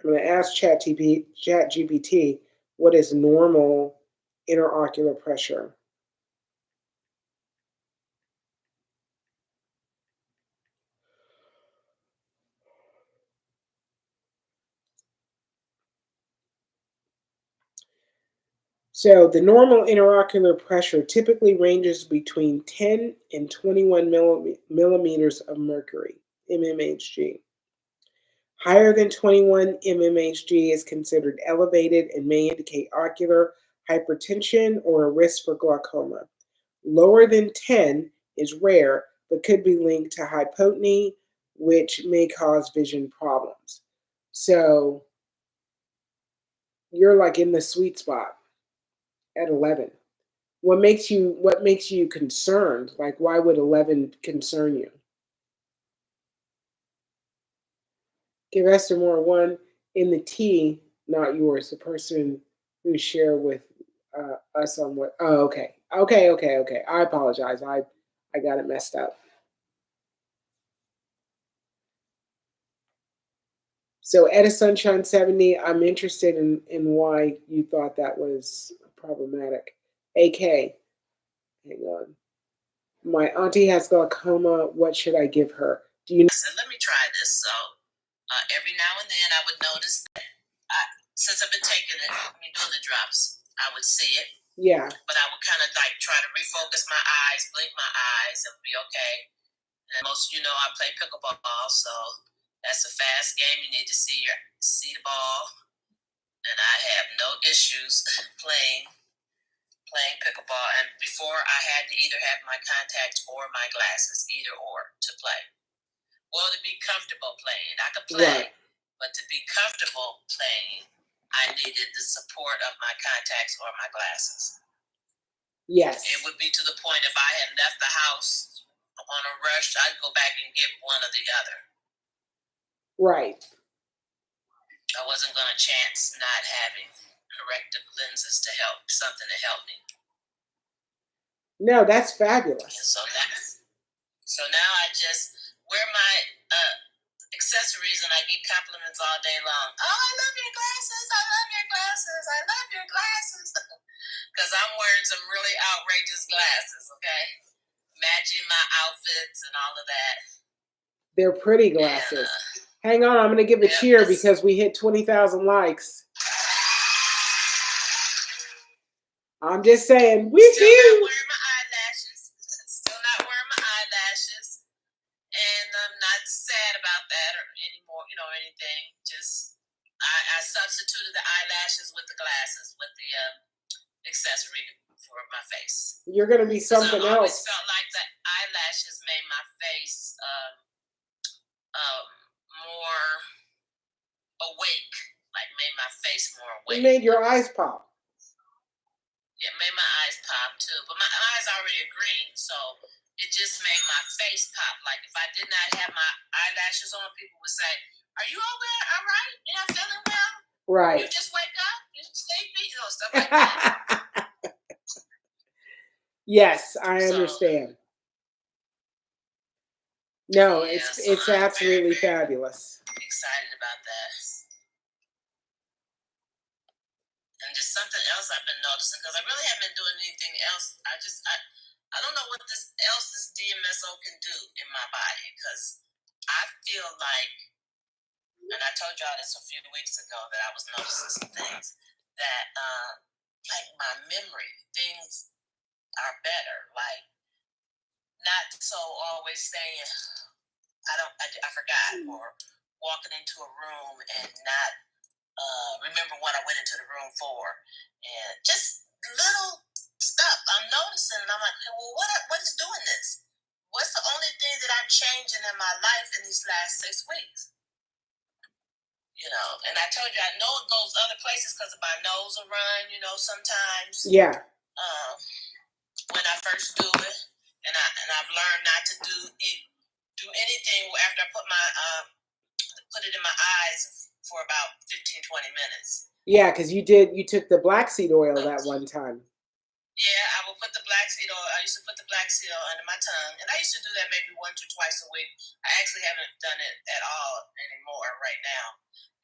I'm going to ask ChatGPT what is normal interocular pressure. So the normal interocular pressure typically ranges between 10 and 21 millimeters of mercury, mmHg. Higher than 21 mmHg is considered elevated and may indicate ocular hypertension or a risk for glaucoma. Lower than 10 is rare, but could be linked to hypotony, which may cause vision problems. So you're like in the sweet spot at 11. What makes you concerned? Like, why would 11 concern you? Give Esther Moore 1 in the tea, not yours. The person who shared with us on what? Oh, okay. I apologize. I got it messed up. So Etta Sunshine 70, I'm interested in why you thought that was problematic. AK, hang on. My auntie has glaucoma. What should I give her? Do you know? So let me try this. So every now and then I would notice that since I've been taking it, doing the drops, I would see it. Yeah. But I would kind of like try to refocus my eyes, blink my eyes, and be okay. And most of you know I play pickleball, so that's a fast game. You need to see the ball, and I have no issues playing pickleball. And before I had to either have my contacts or my glasses, either or, to play. Well, to be comfortable playing, I could play, but to be comfortable playing, I needed the support of my contacts or my glasses. Yes. It would be to the point if I had left the house on a rush, I'd go back and get one or the other. Right. I wasn't going to chance not having corrective lenses to help, something to help me. No, that's fabulous. And so now I just wear my accessories and I get compliments all day long. Oh, I love your glasses. I love your glasses. I love your glasses. Because I'm wearing some really outrageous glasses, okay? Matching my outfits and all of that. They're pretty glasses. Hang on, I'm going to give a cheer because we hit 20,000 likes. I'm just saying, woo-hoo! Still not wearing my eyelashes. Still not wearing my eyelashes. And I'm not sad about that or anymore, anything. Just, I substituted the eyelashes with the glasses, with the accessory for my face. You're going to be something I always else. felt like the eyelashes made my face more awake, like made my face more awake. It made your eyes pop. Yeah, it made my eyes pop too, but my eyes already are green, so it just made my face pop. Like if I did not have my eyelashes on, people would say, "Are you all right? You're not feeling well? Right. You just wake up? You sleepy? Stuff like that." Yes, I understand. No, yeah, it's absolutely fabulous. Excited about that. And just something else I've been noticing, because I really haven't been doing anything else. I don't know what this DMSO can do in my body, because I feel like, and I told y'all this a few weeks ago, that I was noticing some things that, like my memory, things are better. Like, not so always saying, I forgot, or walking into a room and not remember what I went into the room for, and just little stuff I'm noticing, and I'm like, well, what is doing this? What's the only thing that I'm changing in my life in these last 6 weeks? And I told you I know it goes other places because of my nose will run, sometimes. Yeah. When I first do it, and I've learned not to do anything after I put it in my eyes for about 15-20 minutes. Yeah, because you took the black seed oil that one time. Yeah, I will put the black seed oil. I used to put the black seed oil under my tongue, and I used to do that maybe once or twice a week. I actually haven't done it at all anymore right now.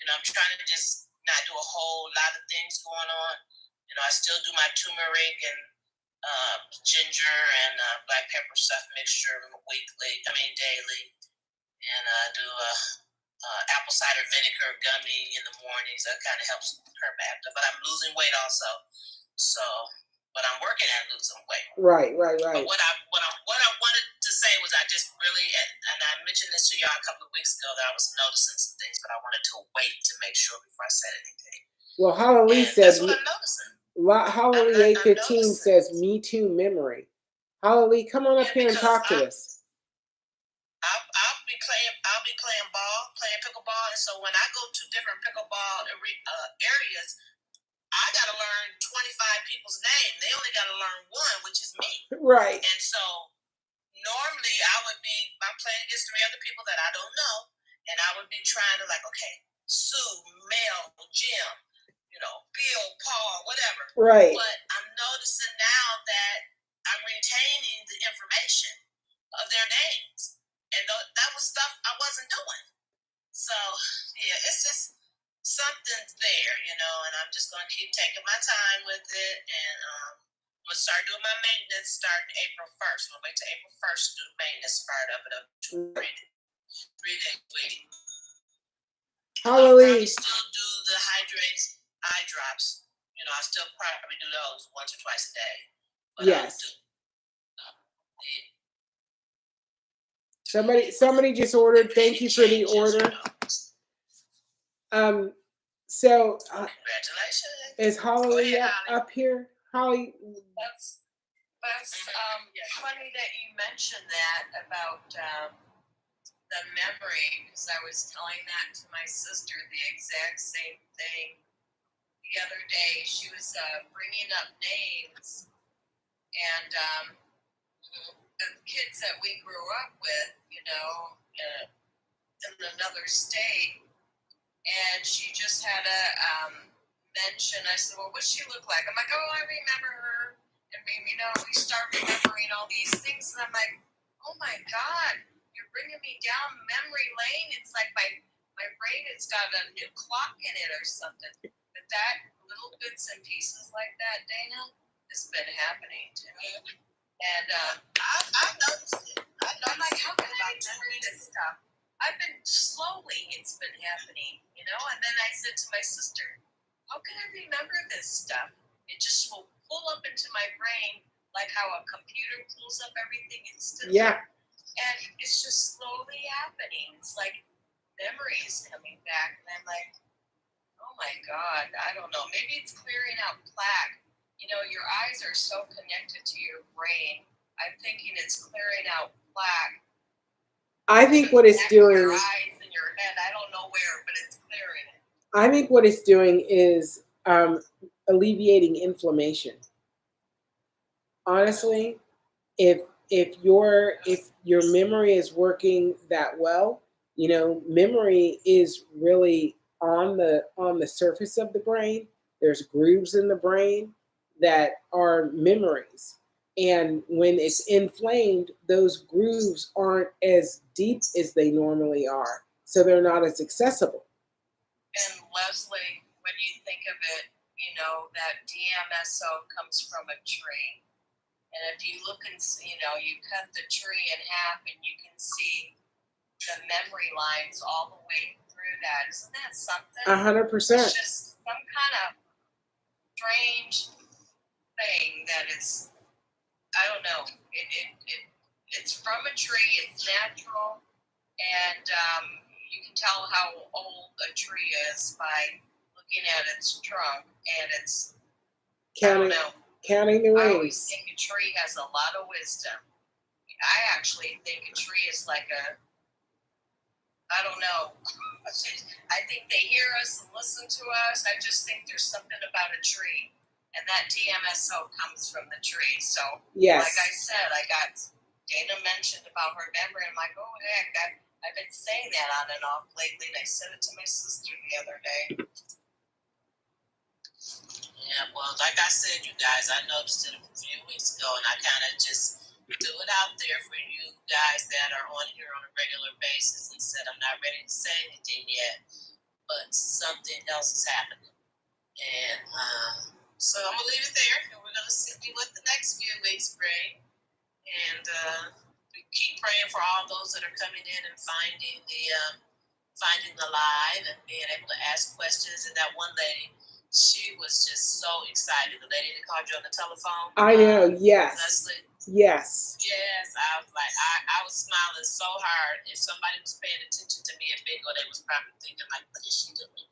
I'm trying to just not do a whole lot of things going on. I still do my turmeric and ginger and black pepper stuff mixture daily, and do apple cider vinegar gummy in the mornings. That kind of helps curb after. But I'm losing weight also, so. But I'm working at losing weight. Right. But what I wanted to say was I just really, and I mentioned this to y'all a couple of weeks ago, that I was noticing some things, but I wanted to wait to make sure before I said anything. Well, Hallelujah says, that's what I'm noticing. Hallelujah 8:15 says, "Me too, memory." Hallelujah, come on up here and talk to us. I'll be playing pickleball, and so when I go to different pickleball areas, I got to learn 25 people's names. They only got to learn one, which is me. Right. And so normally I'm playing against 3 other people that I don't know, and I would be trying to okay, Sue, Mel, Jim, Bill, Paul, whatever. Right. But I'm noticing now that I'm retaining the information of their names, and that was stuff I wasn't doing. So yeah, it's just something's there, and I'm just going to keep taking my time with it, and I'm going to start doing my maintenance starting April 1st. I'm going to wait till April 1st to do the maintenance part of it, 3 days a week. I'll probably still do the hydrate eye drops, I still probably do those once or twice a day. But Yes. Somebody just ordered. Thank you for the order. So Congratulations. is Holly ahead, up here? Holly, That's funny that you mentioned that about the memory, because I was telling that to my sister, the exact same thing. The other day, she was bringing up names, and the kids that we grew up with, in another state, and she just had a mention. I said, well, what's she look like? I'm like, oh, I remember her. And we start remembering all these things, and I'm like, oh my God, you're bringing me down memory lane. It's like my brain has got a new clock in it or something. But that little bits and pieces like that, Dana, has been happening to me. And I've noticed it. I'm like, how can I remember this stuff? I've been slowly, it's been happening, And then I said to my sister, how can I remember this stuff? It just will pull up into my brain like how a computer pulls up everything instantly. yeah. And it's just slowly happening. It's like memory is coming back. And I'm like, oh my God, I don't know. Maybe it's clearing out plaque. Your eyes are so connected to your brain. I'm thinking it's clearing out plaque. I think what it's doing. Your eyes and your head. I don't know where, but it's clearing it. I think what it's doing is alleviating inflammation. Honestly, if your memory is working that well, memory is really on the surface of the brain. There's grooves in the brain that are memories. And when it's inflamed, those grooves aren't as deep as they normally are. So they're not as accessible. And Leslie, when you think of it, that DMSO comes from a tree. And if you look and you cut the tree in half and you can see the memory lines all the way through that. Isn't that something? 100%. It's just some kind of strange thing that is, I don't know. It's from a tree. It's natural. And you can tell how old a tree is by looking at its trunk, and it's Counting the rings. I always think a tree has a lot of wisdom. I actually think a tree is like I don't know. I think they hear us and listen to us. I just think there's something about a tree, and that DMSO comes from the tree. So, yes. Like I said, Dana mentioned about her memory. I'm like, oh heck, I've been saying that on and off lately, and I said it to my sister the other day. Yeah, well, like I said, you guys, I noticed it a few weeks ago, and I kind of just do it out there for you guys that are on here on a regular basis and said, I'm not ready to say anything yet, but something else is happening. And so I'm going to leave it there, and we're going to see what the next few weeks bring. And we keep praying for all those that are coming in and finding the live and being able to ask questions. And that one lady, she was just so excited. The lady that called you on the telephone. I know, yes. Leslie. Yes. Yes, I was like, I was smiling so hard. If somebody was paying attention to me at Bingo, they was probably thinking, like, what is she doing?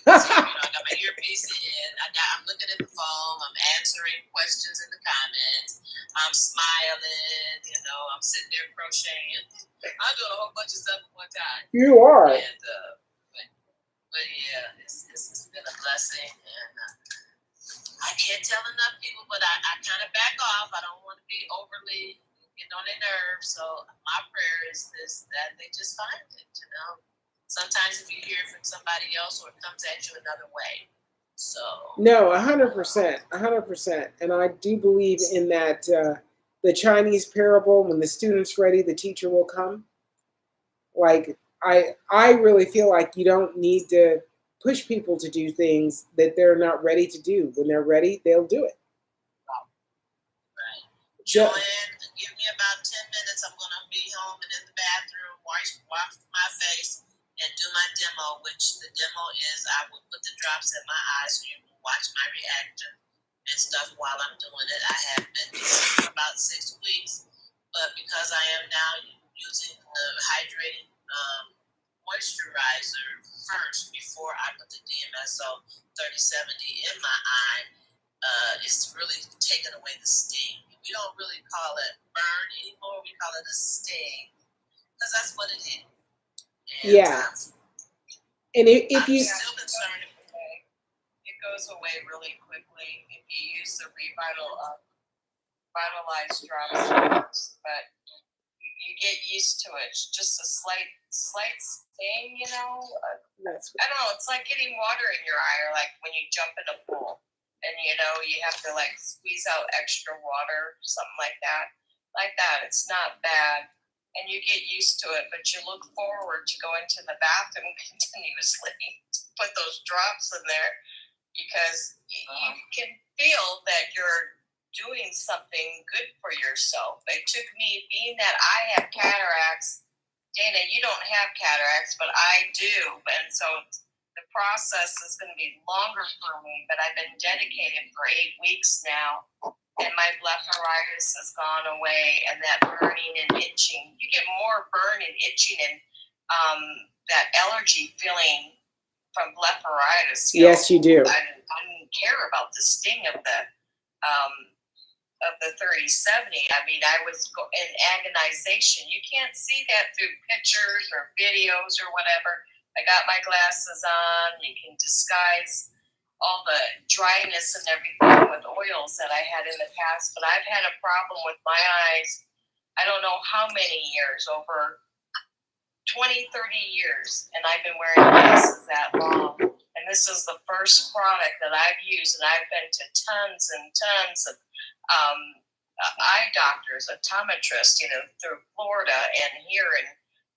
So, I got my earpiece in. I'm looking at the phone. I'm answering questions in the comments. I'm smiling. I'm sitting there crocheting. I'm doing a whole bunch of stuff at one time. You are. And, but yeah, it's been a blessing. And I can't tell enough people, but I kind of back off. I don't want to be overly getting on their nerves. So my prayer is that they just find it, Sometimes if you hear from somebody else or it comes at you another way. So no, 100%, 100%. And I do believe in that the Chinese parable, when the student's ready, the teacher will come. Like, I really feel like you don't need to push people to do things that they're not ready to do. When they're ready, they'll do it. Right. Joanne, give me about 10 minutes. I'm going to be home and in the bathroom, wash my face, and do my demo, which the demo is I will put the drops in my eyes so you will watch my reaction and stuff while I'm doing it. I have been doing it for about 6 weeks, but because I am now using the hydrating moisturizer first before I put the DMSO 3070 in my eye, it's really taken away the sting. We don't really call it burn anymore. We call it a sting because that's what it is. And, Yeah. And if I'm you still concerned. It goes away really quickly if you use the revitalized drops, but you get used to it. It's just a slight sting, you know. that's I don't know. It's like getting water in your eye, or like when you jump in a pool, and you know you have to like squeeze out extra water, something like that. Like that, it's not bad, and you get used to it. But you look forward to going to the bathroom continuously to put those drops in there because you can feel that you're doing something good for yourself. It took me, being that I have cataracts. Dana, you don't have cataracts, but I do. And so the process is going to be longer for me, but I've been dedicated for 8 weeks now, and my blepharitis has gone away, and that burning and itching. You get more burn and itching and that allergy feeling from blepharitis. Yes, you do. I didn't care about the sting of the 3070. I mean, I was in agonization. You can't see that through pictures or videos or whatever. I got my glasses on. You can disguise all the dryness and everything with oils that I had in the past. But I've had a problem with my eyes, I don't know how many years, over 20, 30 years. And I've been wearing glasses that long. And this is the first product that I've used. And I've been to tons and tons of eye doctors, optometrists, you know, through Florida and here in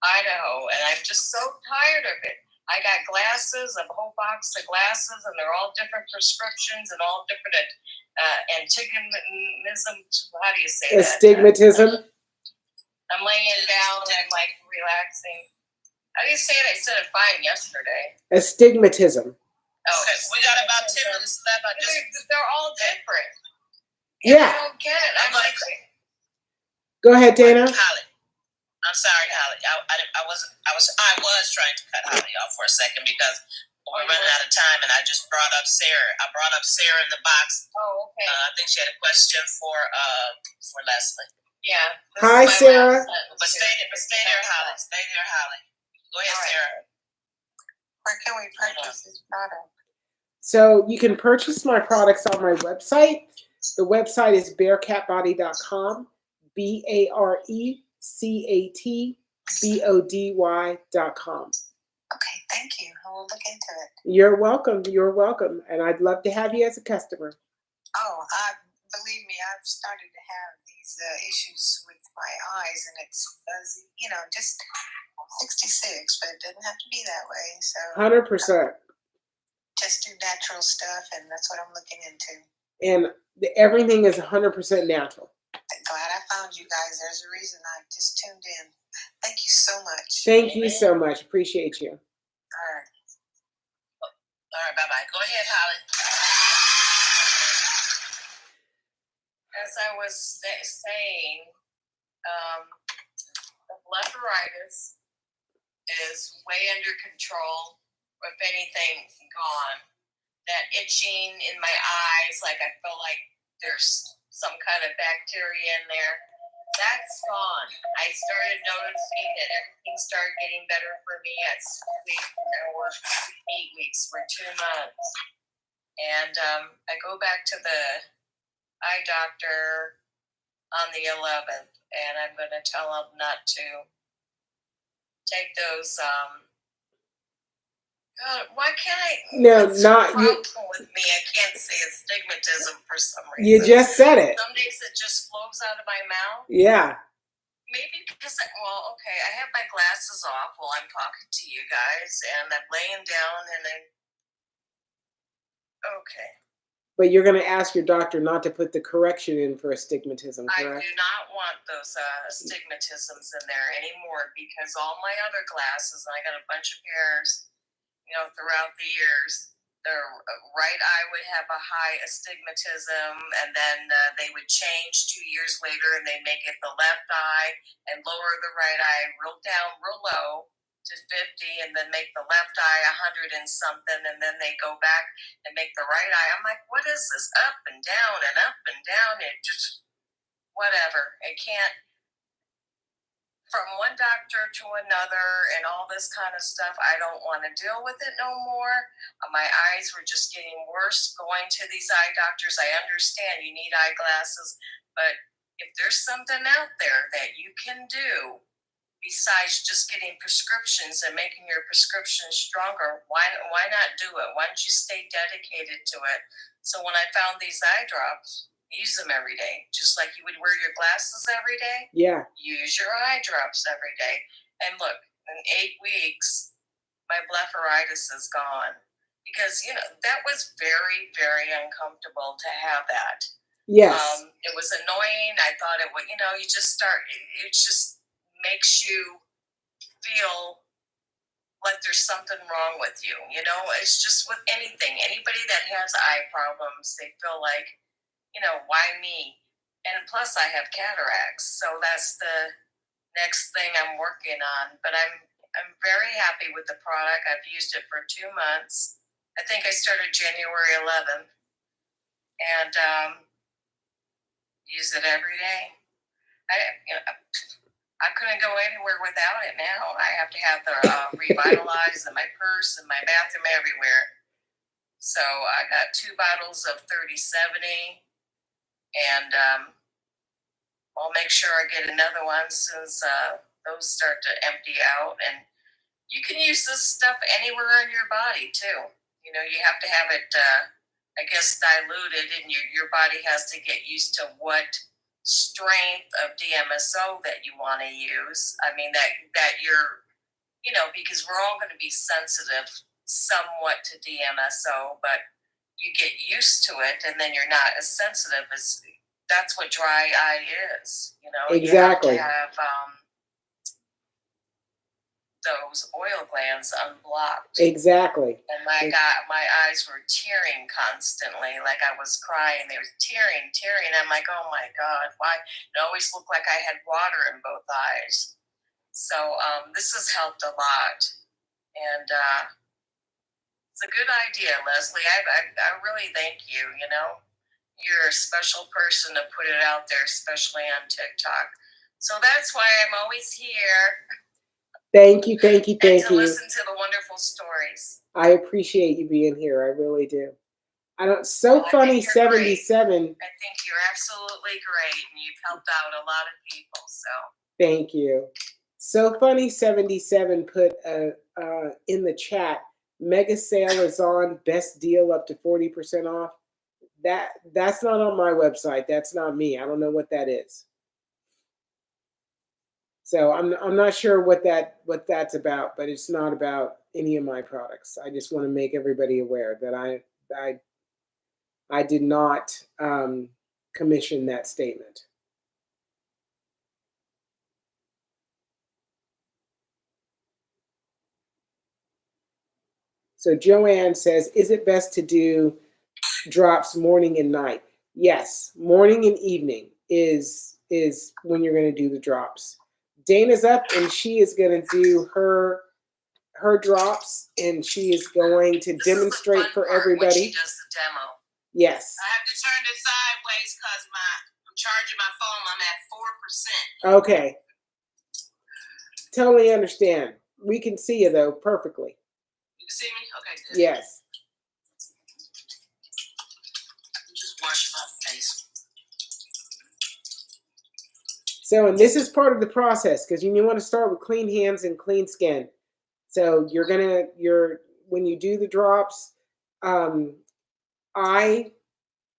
Idaho, and I'm just so tired of it. I got glasses, a whole box of glasses, and they're all different prescriptions and all different antigonism. How do you say that? Astigmatism. I'm laying down and like relaxing. How do you say it? I said it fine yesterday. Astigmatism. Oh, okay. We got about 10 minutes left. They're all different. Yeah. I don't get it. I'm like, go ahead, Dana. Holly. I'm sorry, Holly. I was trying to cut Holly off for a second because we're running out of time, and I just brought up Sarah. I brought up Sarah in the box. Oh, okay. I think she had a question for Leslie. Yeah. Hi, Sarah. But stay there, Holly. Stay there, Holly. Go ahead, Sarah. Where can we purchase this product? So you can purchase my products on my website. The website is bearcatbody.com, BearCatBody.com. Okay, thank you. I will look into it. You're welcome. You're welcome. And I'd love to have you as a customer. Oh, believe me, I've started to have these issues with my eyes, and it's fuzzy. You know, just 66, but it doesn't have to be that way. So 100%. Just do natural stuff, and that's what I'm looking into. And everything is 100% natural. Glad I found you guys. There's a reason I just tuned in. Thank you so much. Thank you so much. Appreciate you. All right. Bye-bye. Go ahead, Holly. As I was saying, the blepharitis is way under control. If anything, gone. That itching in my eyes, like I feel like there's some kind of bacteria in there, that's gone. I started noticing that everything started getting better for me at 6 weeks, and now we're 8 weeks, we're 2 months. And I go back to the eye doctor on the 11th, and I'm going to tell him not to take those God, why can't I? No, what's not you. With me, I can't say astigmatism for some reason. You just said it. Some days it just flows out of my mouth. Yeah. Maybe because I have my glasses off while I'm talking to you guys, and I'm laying down, and then okay. But you're going to ask your doctor not to put the correction in for astigmatism, correct? I do not want those astigmatisms in there anymore because all my other glasses, and I got a bunch of pairs, you know, throughout the years, their right eye would have a high astigmatism, and then they would change 2 years later, and they make it the left eye and lower the right eye real down, real low to 50, and then make the left eye 100 and something, and then they go back and make the right eye. I'm like, what is this? Up and down and up and down. It just, whatever. It can't. From one doctor to another and all this kind of stuff, I don't want to deal with it no more. My eyes were just getting worse going to these eye doctors. I understand you need eyeglasses, but if there's something out there that you can do besides just getting prescriptions and making your prescription stronger, why not do it? Why don't you stay dedicated to it? So when I found these eye drops, use them every day, just like you would wear your glasses every day. Yeah. Use your eye drops every day. And look, in 8 weeks, my blepharitis is gone. Because, that was very, very uncomfortable to have that. Yes. It was annoying. I thought it would, you just start, it just makes you feel like there's something wrong with you. It's just with anything. Anybody that has eye problems, they feel like, why me? And plus I have cataracts, so that's the next thing I'm working on. But I'm very happy with the product. I've used it for 2 months. I think I started January 11th, and use it every day. I couldn't go anywhere without it now. I have to have the revitalized in my purse and my bathroom everywhere. So I got 2 bottles of 3070. And I'll make sure I get another one since those start to empty out. And you can use this stuff anywhere in your body too. You have to have it, I guess, diluted, and your body has to get used to what strength of DMSO that you want to use. I mean, that you're, because we're all going to be sensitive somewhat to DMSO, but you get used to it, and then you're not as sensitive as. That's what dry eye is. Exactly. You have to have those oil glands unblocked. Exactly. And my eyes were tearing constantly, like I was crying. They were tearing. I'm like, oh my God, why? It always looked like I had water in both eyes. So this has helped a lot, and. It's a good idea, Leslie. I really thank you. You're a special person to put it out there, especially on TikTok. So that's why I'm always here. Thank you. And to listen to the wonderful stories. I appreciate you being here. I really do. Funny, 77. I think you're absolutely great, and you've helped out a lot of people. So thank you. So Funny 77 put in the chat. Mega sale is on, best deal up to 40% off. That's not on my website. That's not me. I don't know what that is. So I'm not sure what that's about, but it's not about any of my products. I just want to make everybody aware that I did not commission that statement. So Joanne says, is it best to do drops morning and night? Yes, morning and evening is when you're going to do the drops. Dana's up and she is going to do her drops, and she is going to demonstrate for everybody. When she does the demo. Yes. I have to turn it sideways because I'm charging my phone. I'm at 4%. Okay. Totally understand. We can see you though perfectly. You can see me? Okay, good. Yes. Just wash my face. So, and this is part of the process because you want to start with clean hands and clean skin. So when you do the drops, I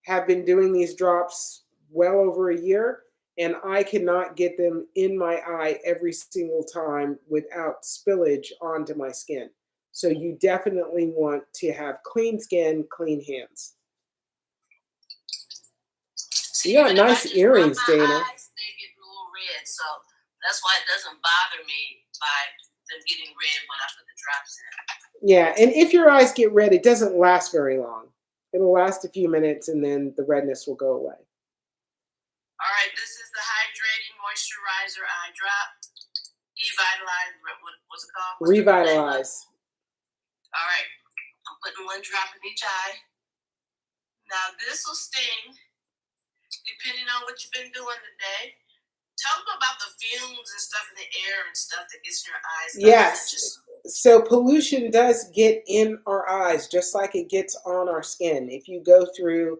have been doing these drops well over a year, and I cannot get them in my eye every single time without spillage onto my skin. So you definitely want to have clean skin, clean hands. You got nice earrings, Dana. Eyes, they get a little red, so that's why it doesn't bother me by them getting red when I put the drops Yeah, and if your eyes get red, it doesn't last very long. It'll last a few minutes, and then the redness will go away. All right, this is the hydrating moisturizer eye drop. Revitalize. What's it called? Revitalize. All right, I'm putting 1 drop in each eye. Now this will sting, depending on what you've been doing today. Tell them about the fumes and stuff in the air and stuff that gets in your eyes. Yes. So pollution does get in our eyes, just like it gets on our skin. If you go through,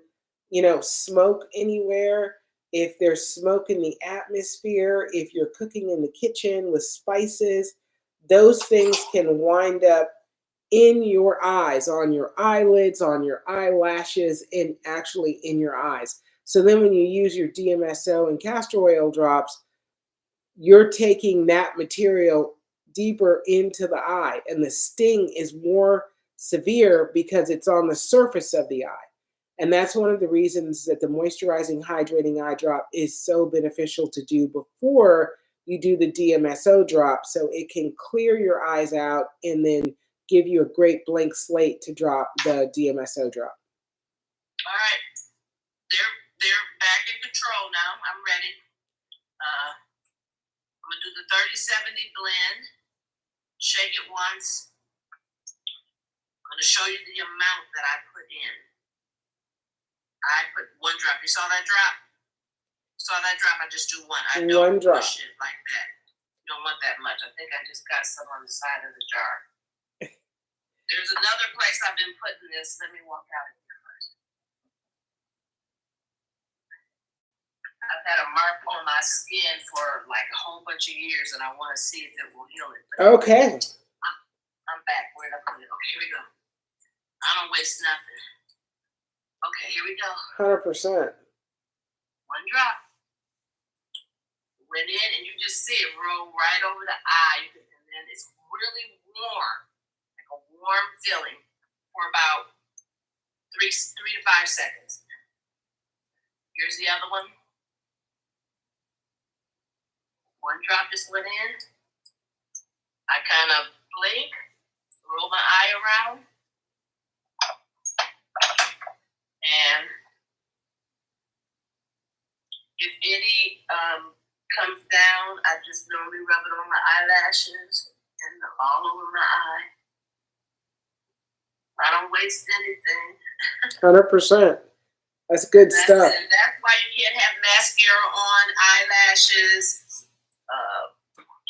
smoke anywhere, if there's smoke in the atmosphere, if you're cooking in the kitchen with spices, those things can wind up in your eyes, on your eyelids, on your eyelashes, and actually in your eyes. So then when you use your DMSO and castor oil drops, you're taking that material deeper into the eye, and the sting is more severe because it's on the surface of the eye. And that's one of the reasons that the moisturizing hydrating eye drop is so beneficial to do before you do the DMSO drop, so it can clear your eyes out and then give you a great blank slate to drop the DMSO drop. All right, they're back in control now. I'm ready. I'm gonna do the 30-70 blend. Shake it once. I'm gonna show you the amount that I put in. I put 1 drop. You saw that drop? Saw that drop? I just do 1. I don't push it like that. You don't want that much. I think I just got some on the side of the jar. There's another place I've been putting this. Let me walk out of here first. I've had a mark on my skin for like a whole bunch of years, and I want to see if it will heal it. Okay. I'm back. Where'd I put it? Okay, here we go. I don't waste nothing. Okay, here we go. 100%. 1 drop. Went in, and you just see it roll right over the eye, and then it's really warm, like a warm feeling for about 3 to 5 seconds. Here's the other one. 1 drop just went in. I kind of blink, roll my eye around, and if any comes down, I just normally rub it on my eyelashes and all over my eye. I don't waste anything. 100%. That's good stuff. And that's why you can't have mascara on, eyelashes,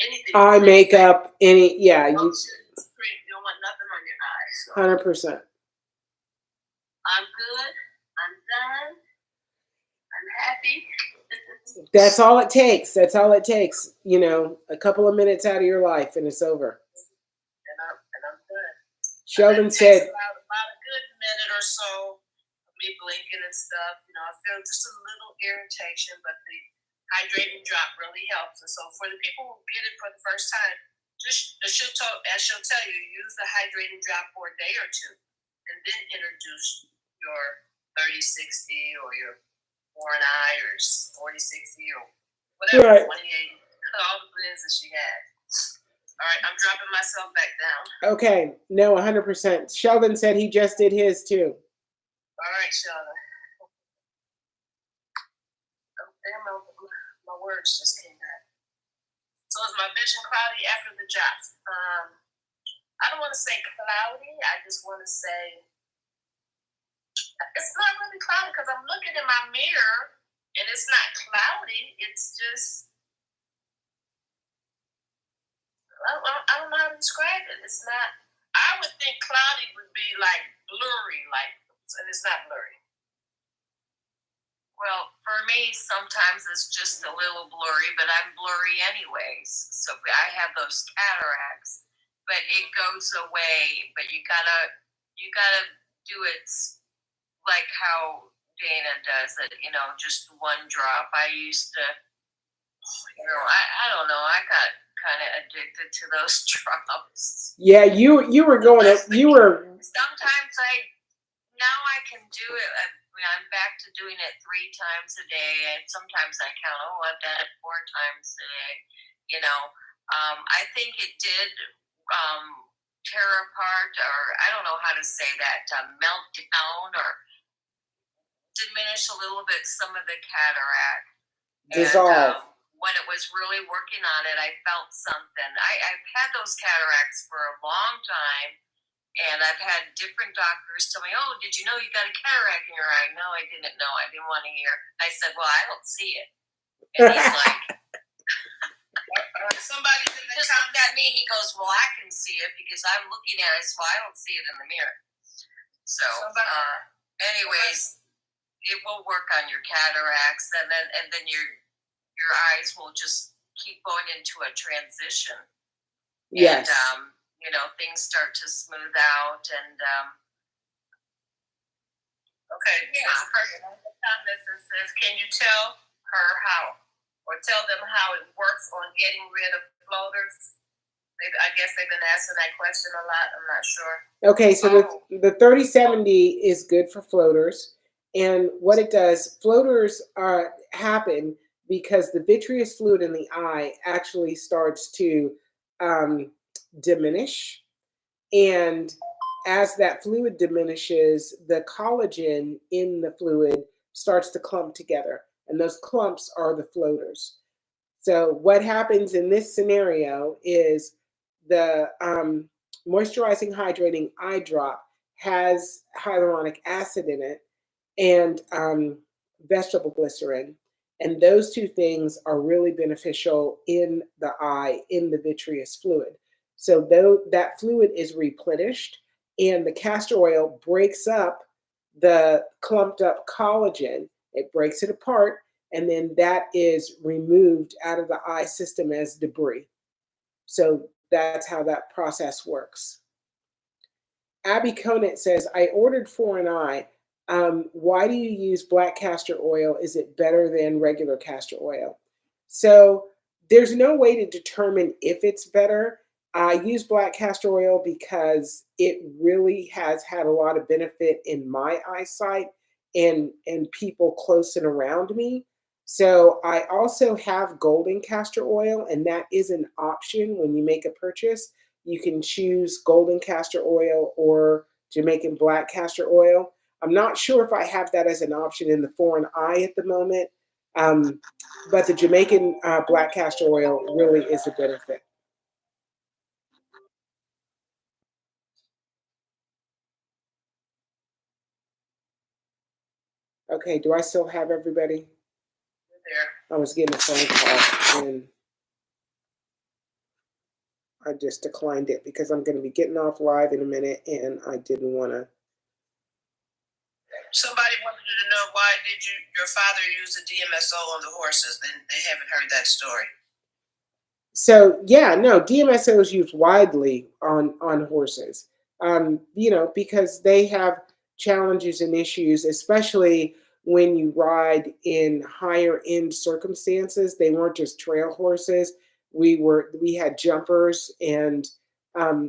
anything. Eye makeup, you don't want nothing on your eyes. So. 100%. I'm good. I'm done. I'm happy. That's all it takes. That's all it takes. A couple of minutes out of your life, and it's over. And I'm good. Sheldon said about a good minute or so of me blinking and stuff. I feel just a little irritation, but the hydrating drop really helps. And so for the people who get it for the first time, she'll tell you, use the hydrating drop for a day or 2, and then introduce your 30-60 or your 4 and eye or 40-60 or whatever, right. 28, all the blends that she had. All right, I'm dropping myself back down. Okay, no, 100%. Sheldon said he just did his too. All right, Sheldon. Oh, damn, my words just came back. So is my vision cloudy after the drops? I don't want to say cloudy. I just want to say it's not really cloudy because I'm looking in my mirror and it's not cloudy. It's just, I don't know how to describe it. It's not, I would think cloudy would be like blurry, and it's not blurry. Well, for me, sometimes it's just a little blurry, but I'm blurry anyways. So I have those cataracts, but it goes away. But you gotta do it like how Dana does it. Just 1 drop. I used to, I don't know. I got kind of addicted to those drops. Yeah, you were going. Sometimes now I can do it. I'm back to doing it 3 times a day, and sometimes I count. I've done it 4 times a day. I think it did tear apart, or I don't know how to say that, melt down or diminish a little bit some of the cataract. Dissolve. And when it was really working on it, I felt something. I've had those cataracts for a long time, and I've had different doctors tell me, "Oh, did you know you got a cataract in your eye?" No, I didn't know. I didn't want to hear. I said, "Well, I don't see it." And he's like, Somebody in the just looked at me. He goes, "Well, I can see it because I'm looking at it, so I don't see it in the mirror." So, anyways, it will work on your cataracts, and then your eyes will just keep going into a transition. Yes. And things start to smooth out, and okay. Yeah. There's a person on the comment that says, "Can you tell her how, or tell them how it works on getting rid of floaters?" I guess they've been asking that question a lot. I'm not sure. Okay, so the 3070 is good for floaters. And what it does, floaters happen because the vitreous fluid in the eye actually starts to diminish. And as that fluid diminishes, the collagen in the fluid starts to clump together. And those clumps are the floaters. So what happens in this scenario is the moisturizing hydrating eye drop has hyaluronic acid in it and vegetable glycerin. And those two things are really beneficial in the eye, in the vitreous fluid. So though that fluid is replenished and the castor oil breaks up the clumped up collagen, it breaks it apart, and then that is removed out of the eye system as debris. So that's how that process works. Abby Conant says, I ordered for an eye. Why do you use black castor oil? Is it better than regular castor oil? So there's no way to determine if it's better. I use black castor oil because it really has had a lot of benefit in my eyesight and people close and around me. So I also have golden castor oil, and that is an option when you make a purchase. You can choose golden castor oil or Jamaican black castor oil. I'm not sure if I have that as an option in the foreign eye at the moment, but the Jamaican black castor oil really is a benefit. Okay, do I still have everybody? There. I was getting a phone call and I just declined it because I'm going to be getting off live in a minute and I didn't want to. Somebody wanted to know, why did your father use the DMSO on the horses? They haven't heard that story. So yeah, no, DMSO is used widely on horses. Because they have challenges and issues, especially when you ride in higher end circumstances. They weren't just trail horses. We had jumpers and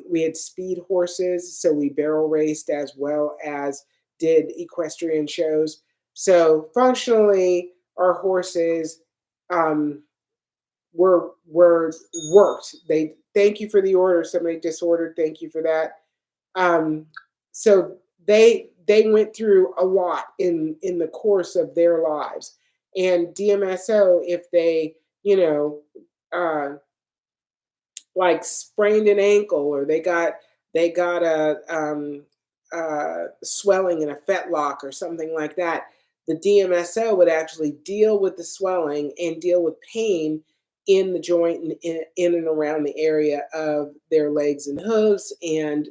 we had speed horses. So we barrel raced as well as did equestrian shows. So functionally, our horses were worked. They thank you for the order. Somebody just ordered. Thank you for that. So they went through a lot in the course of their lives. And DMSO, if they like sprained an ankle or they got a swelling in a fetlock or something like that, the DMSO would actually deal with the swelling and deal with pain in the joint and in and around the area of their legs and hooves, and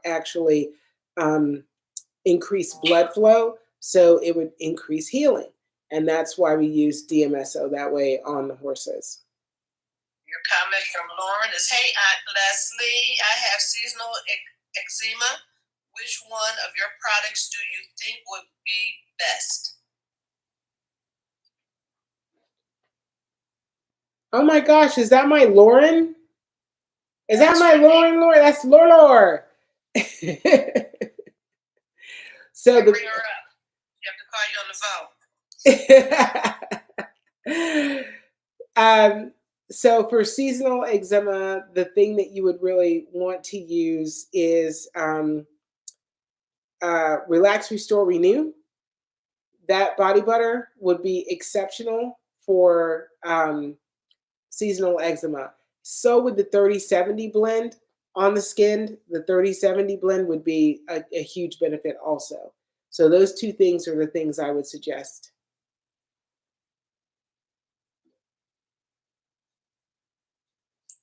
actually increase blood flow, so it would increase healing. And that's why we use DMSO that way on the horses. Your comment from Lauren is, hey, Aunt Leslie, I have seasonal eczema. Which one of your products do you think would be best? Oh my gosh, is that my Lauren? Is that my Lauren? That's Lore. So bring her up. You have to call you on the phone. So for seasonal eczema, the thing that you would really want to use is Relax, Restore, Renew. That body butter would be exceptional for seasonal eczema. So would the 30/70 blend on the skin. The 30/70 blend would be a huge benefit also. So those two things are the things I would suggest.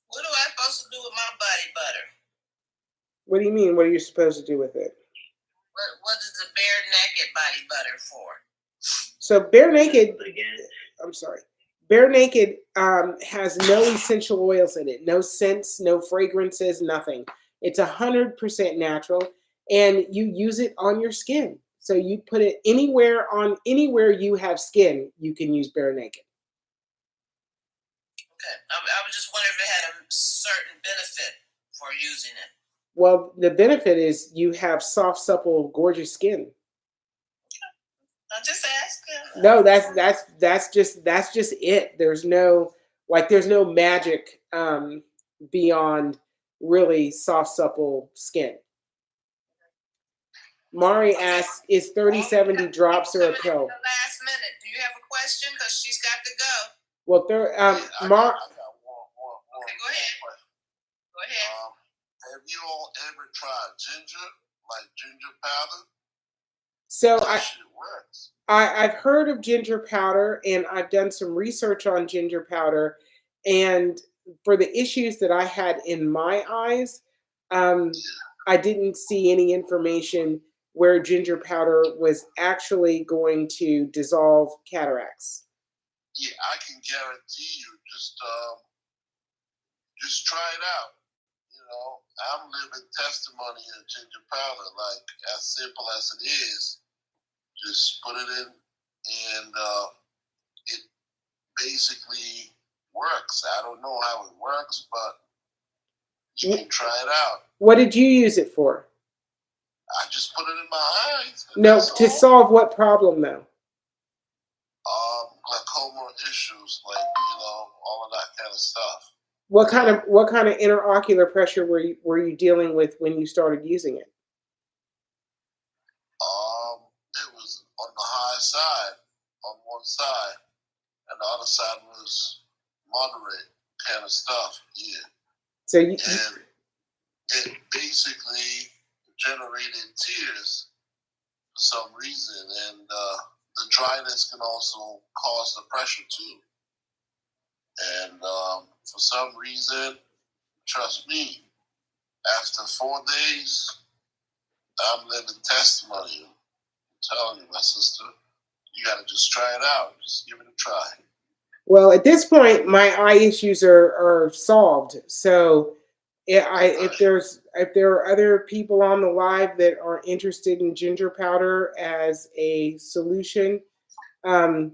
What am I supposed to do with my body butter? What do you mean? What are you supposed to do with it? What is the bare naked body butter for? So Bare Naked, I'm sorry. Bare Naked has no essential oils in it, no scents, no fragrances, nothing. It's 100% natural, and you use it on your skin. So you put it anywhere you have skin, you can use Bare Naked. Okay, I was just wondering if it had a certain benefit for using it. Well, the benefit is you have soft, supple, gorgeous skin. I'm just asking. No, that's just it. There's no magic beyond really soft, supple skin. Mari asks, is 30/70 drops or a pill? The last minute. Do you have a question? Because she's got to go. Well, I got one Okay, go ahead. question. Go ahead. Have you all ever tried ginger, like ginger powder? So That shit works. I've heard of ginger powder, and I've done some research on ginger powder. And for the issues that I had in my eyes, I didn't see any information where ginger powder was actually going to dissolve cataracts. Yeah, I can guarantee you. Just try it out. You know, I'm living testimony of ginger powder. Like as simple as it is, just put it in, and it basically works. I don't know how it works, but you can try it out. What did you use it for? I just put it in my eyes. No, to solve what problem though? Glaucoma issues, like all of that kind of stuff. What kind of interocular pressure were you dealing with when you started using it? It was on the high side, on one side, and the other side was moderate kind of stuff. Yeah. So and it basically generated tears for some reason, and the dryness can also cause the pressure too. And for some reason, trust me, after 4 days, I'm living testimony. I'm telling you, my sister, you got to just try it out. Just give it a try. Well, at this point, my eye issues are solved. So if there are other people on the live that are interested in ginger powder as a solution, I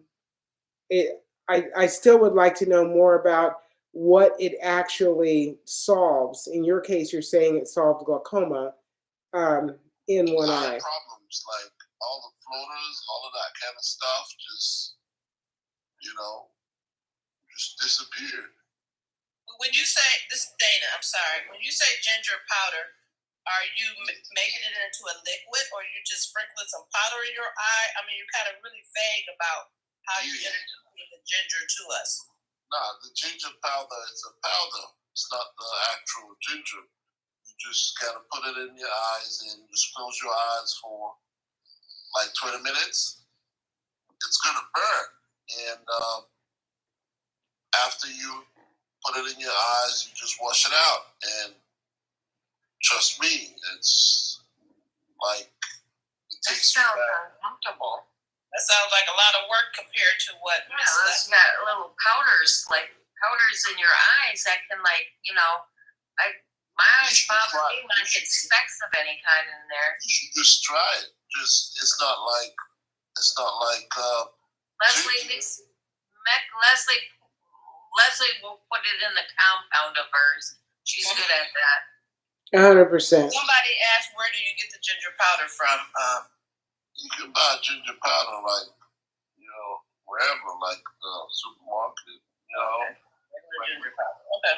still would like to know more about what it actually solves. In your case, you're saying it solved glaucoma in one eye. Problems like all the floaters, all of that kind of stuff, just disappeared. When you say, this is Dana, I'm sorry. When you say ginger powder, are you making it into a liquid, or you just sprinkling some powder in your eye? I mean, you're kind of really vague about how you introduce the ginger to us. Nah, the ginger powder is a powder. It's not the actual ginger. You just gotta put it in your eyes and just close your eyes for like 20 minutes. It's gonna burn, and after you put it in your eyes, you just wash it out. And trust me, it's like it takes you back. Uncomfortable. That sounds like a lot of work compared to what. Yeah, those got little powders in your eyes that can my eyes bother me when I get specks of any kind in there. You should just try it. It's not like Leslie will put it in the compound of hers. She's good at that. 100%. Somebody asked, where do you get the ginger powder from? You can buy ginger powder wherever, like the supermarket, ginger powder. Okay.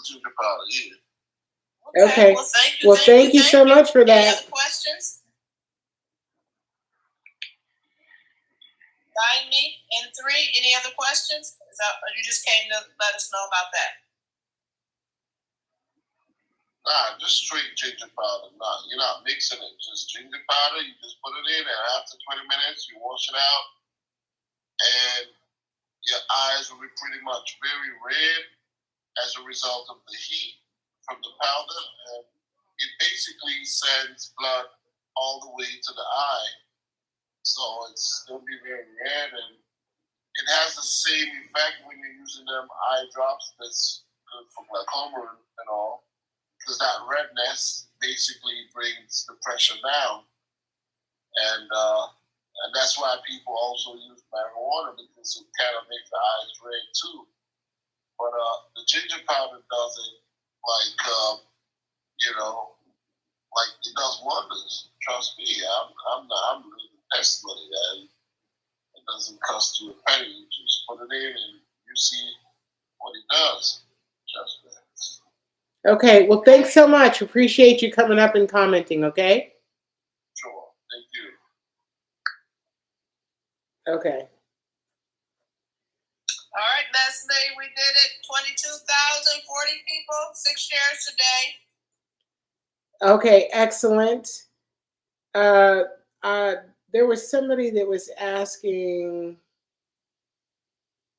Ginger powder, yeah. Okay. Well, thank you. Well, thank you so much for Any that. other questions? Find me in 3. Any other questions? Is that, or you just came to let us know about that? Nah, just straight ginger powder. Nah, you're not mixing it. Just ginger powder. You just put it in, and after 20 minutes, you wash it out, and your eyes will be pretty much very red as a result of the heat from the powder. And it basically sends blood all the way to the eye. So it's going to be very red, and it has the same effect when you're using them eye drops that's good for glaucoma and all. Because that redness basically brings the pressure down, and that's why people also use marijuana, because it kind of makes the eyes red too. But the ginger powder does it like like it does wonders. Trust me, I'm really testing it, and it doesn't cost you a penny. You just put it in, and you see what it does. Trust me. Okay. Well, thanks so much. Appreciate you coming up and commenting. Okay. Sure. Thank you. Okay. All right, Leslie, we did it. 22,040 people, 6 shares today. Okay. Excellent. There was somebody that was asking.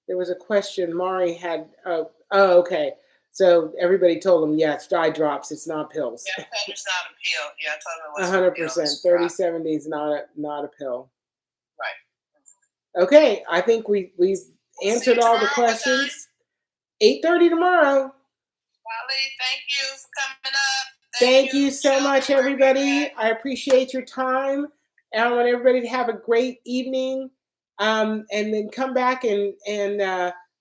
There was a question Mari had. Oh, okay. So everybody told them, yes, eye drops. It's not pills. Yeah, it's not a pill. Yeah, I told them it was 100%. 3070 is not a pill. Right. Okay, I think we've answered all the questions. 8:30 tomorrow. Wally, thank you for coming up. Thank you so much, everybody. I appreciate your time. And I want everybody to have a great evening. And then come back and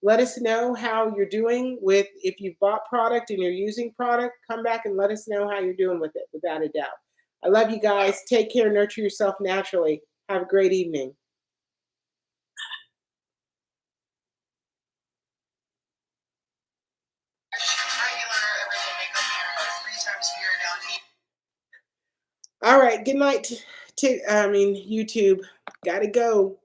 let us know how you're doing with, if you've bought product and you're using product, come back and let us know how you're doing with it, without a doubt. I love you guys. Take care. Nurture yourself naturally. Have a great evening. All right. Good night to YouTube. Gotta go.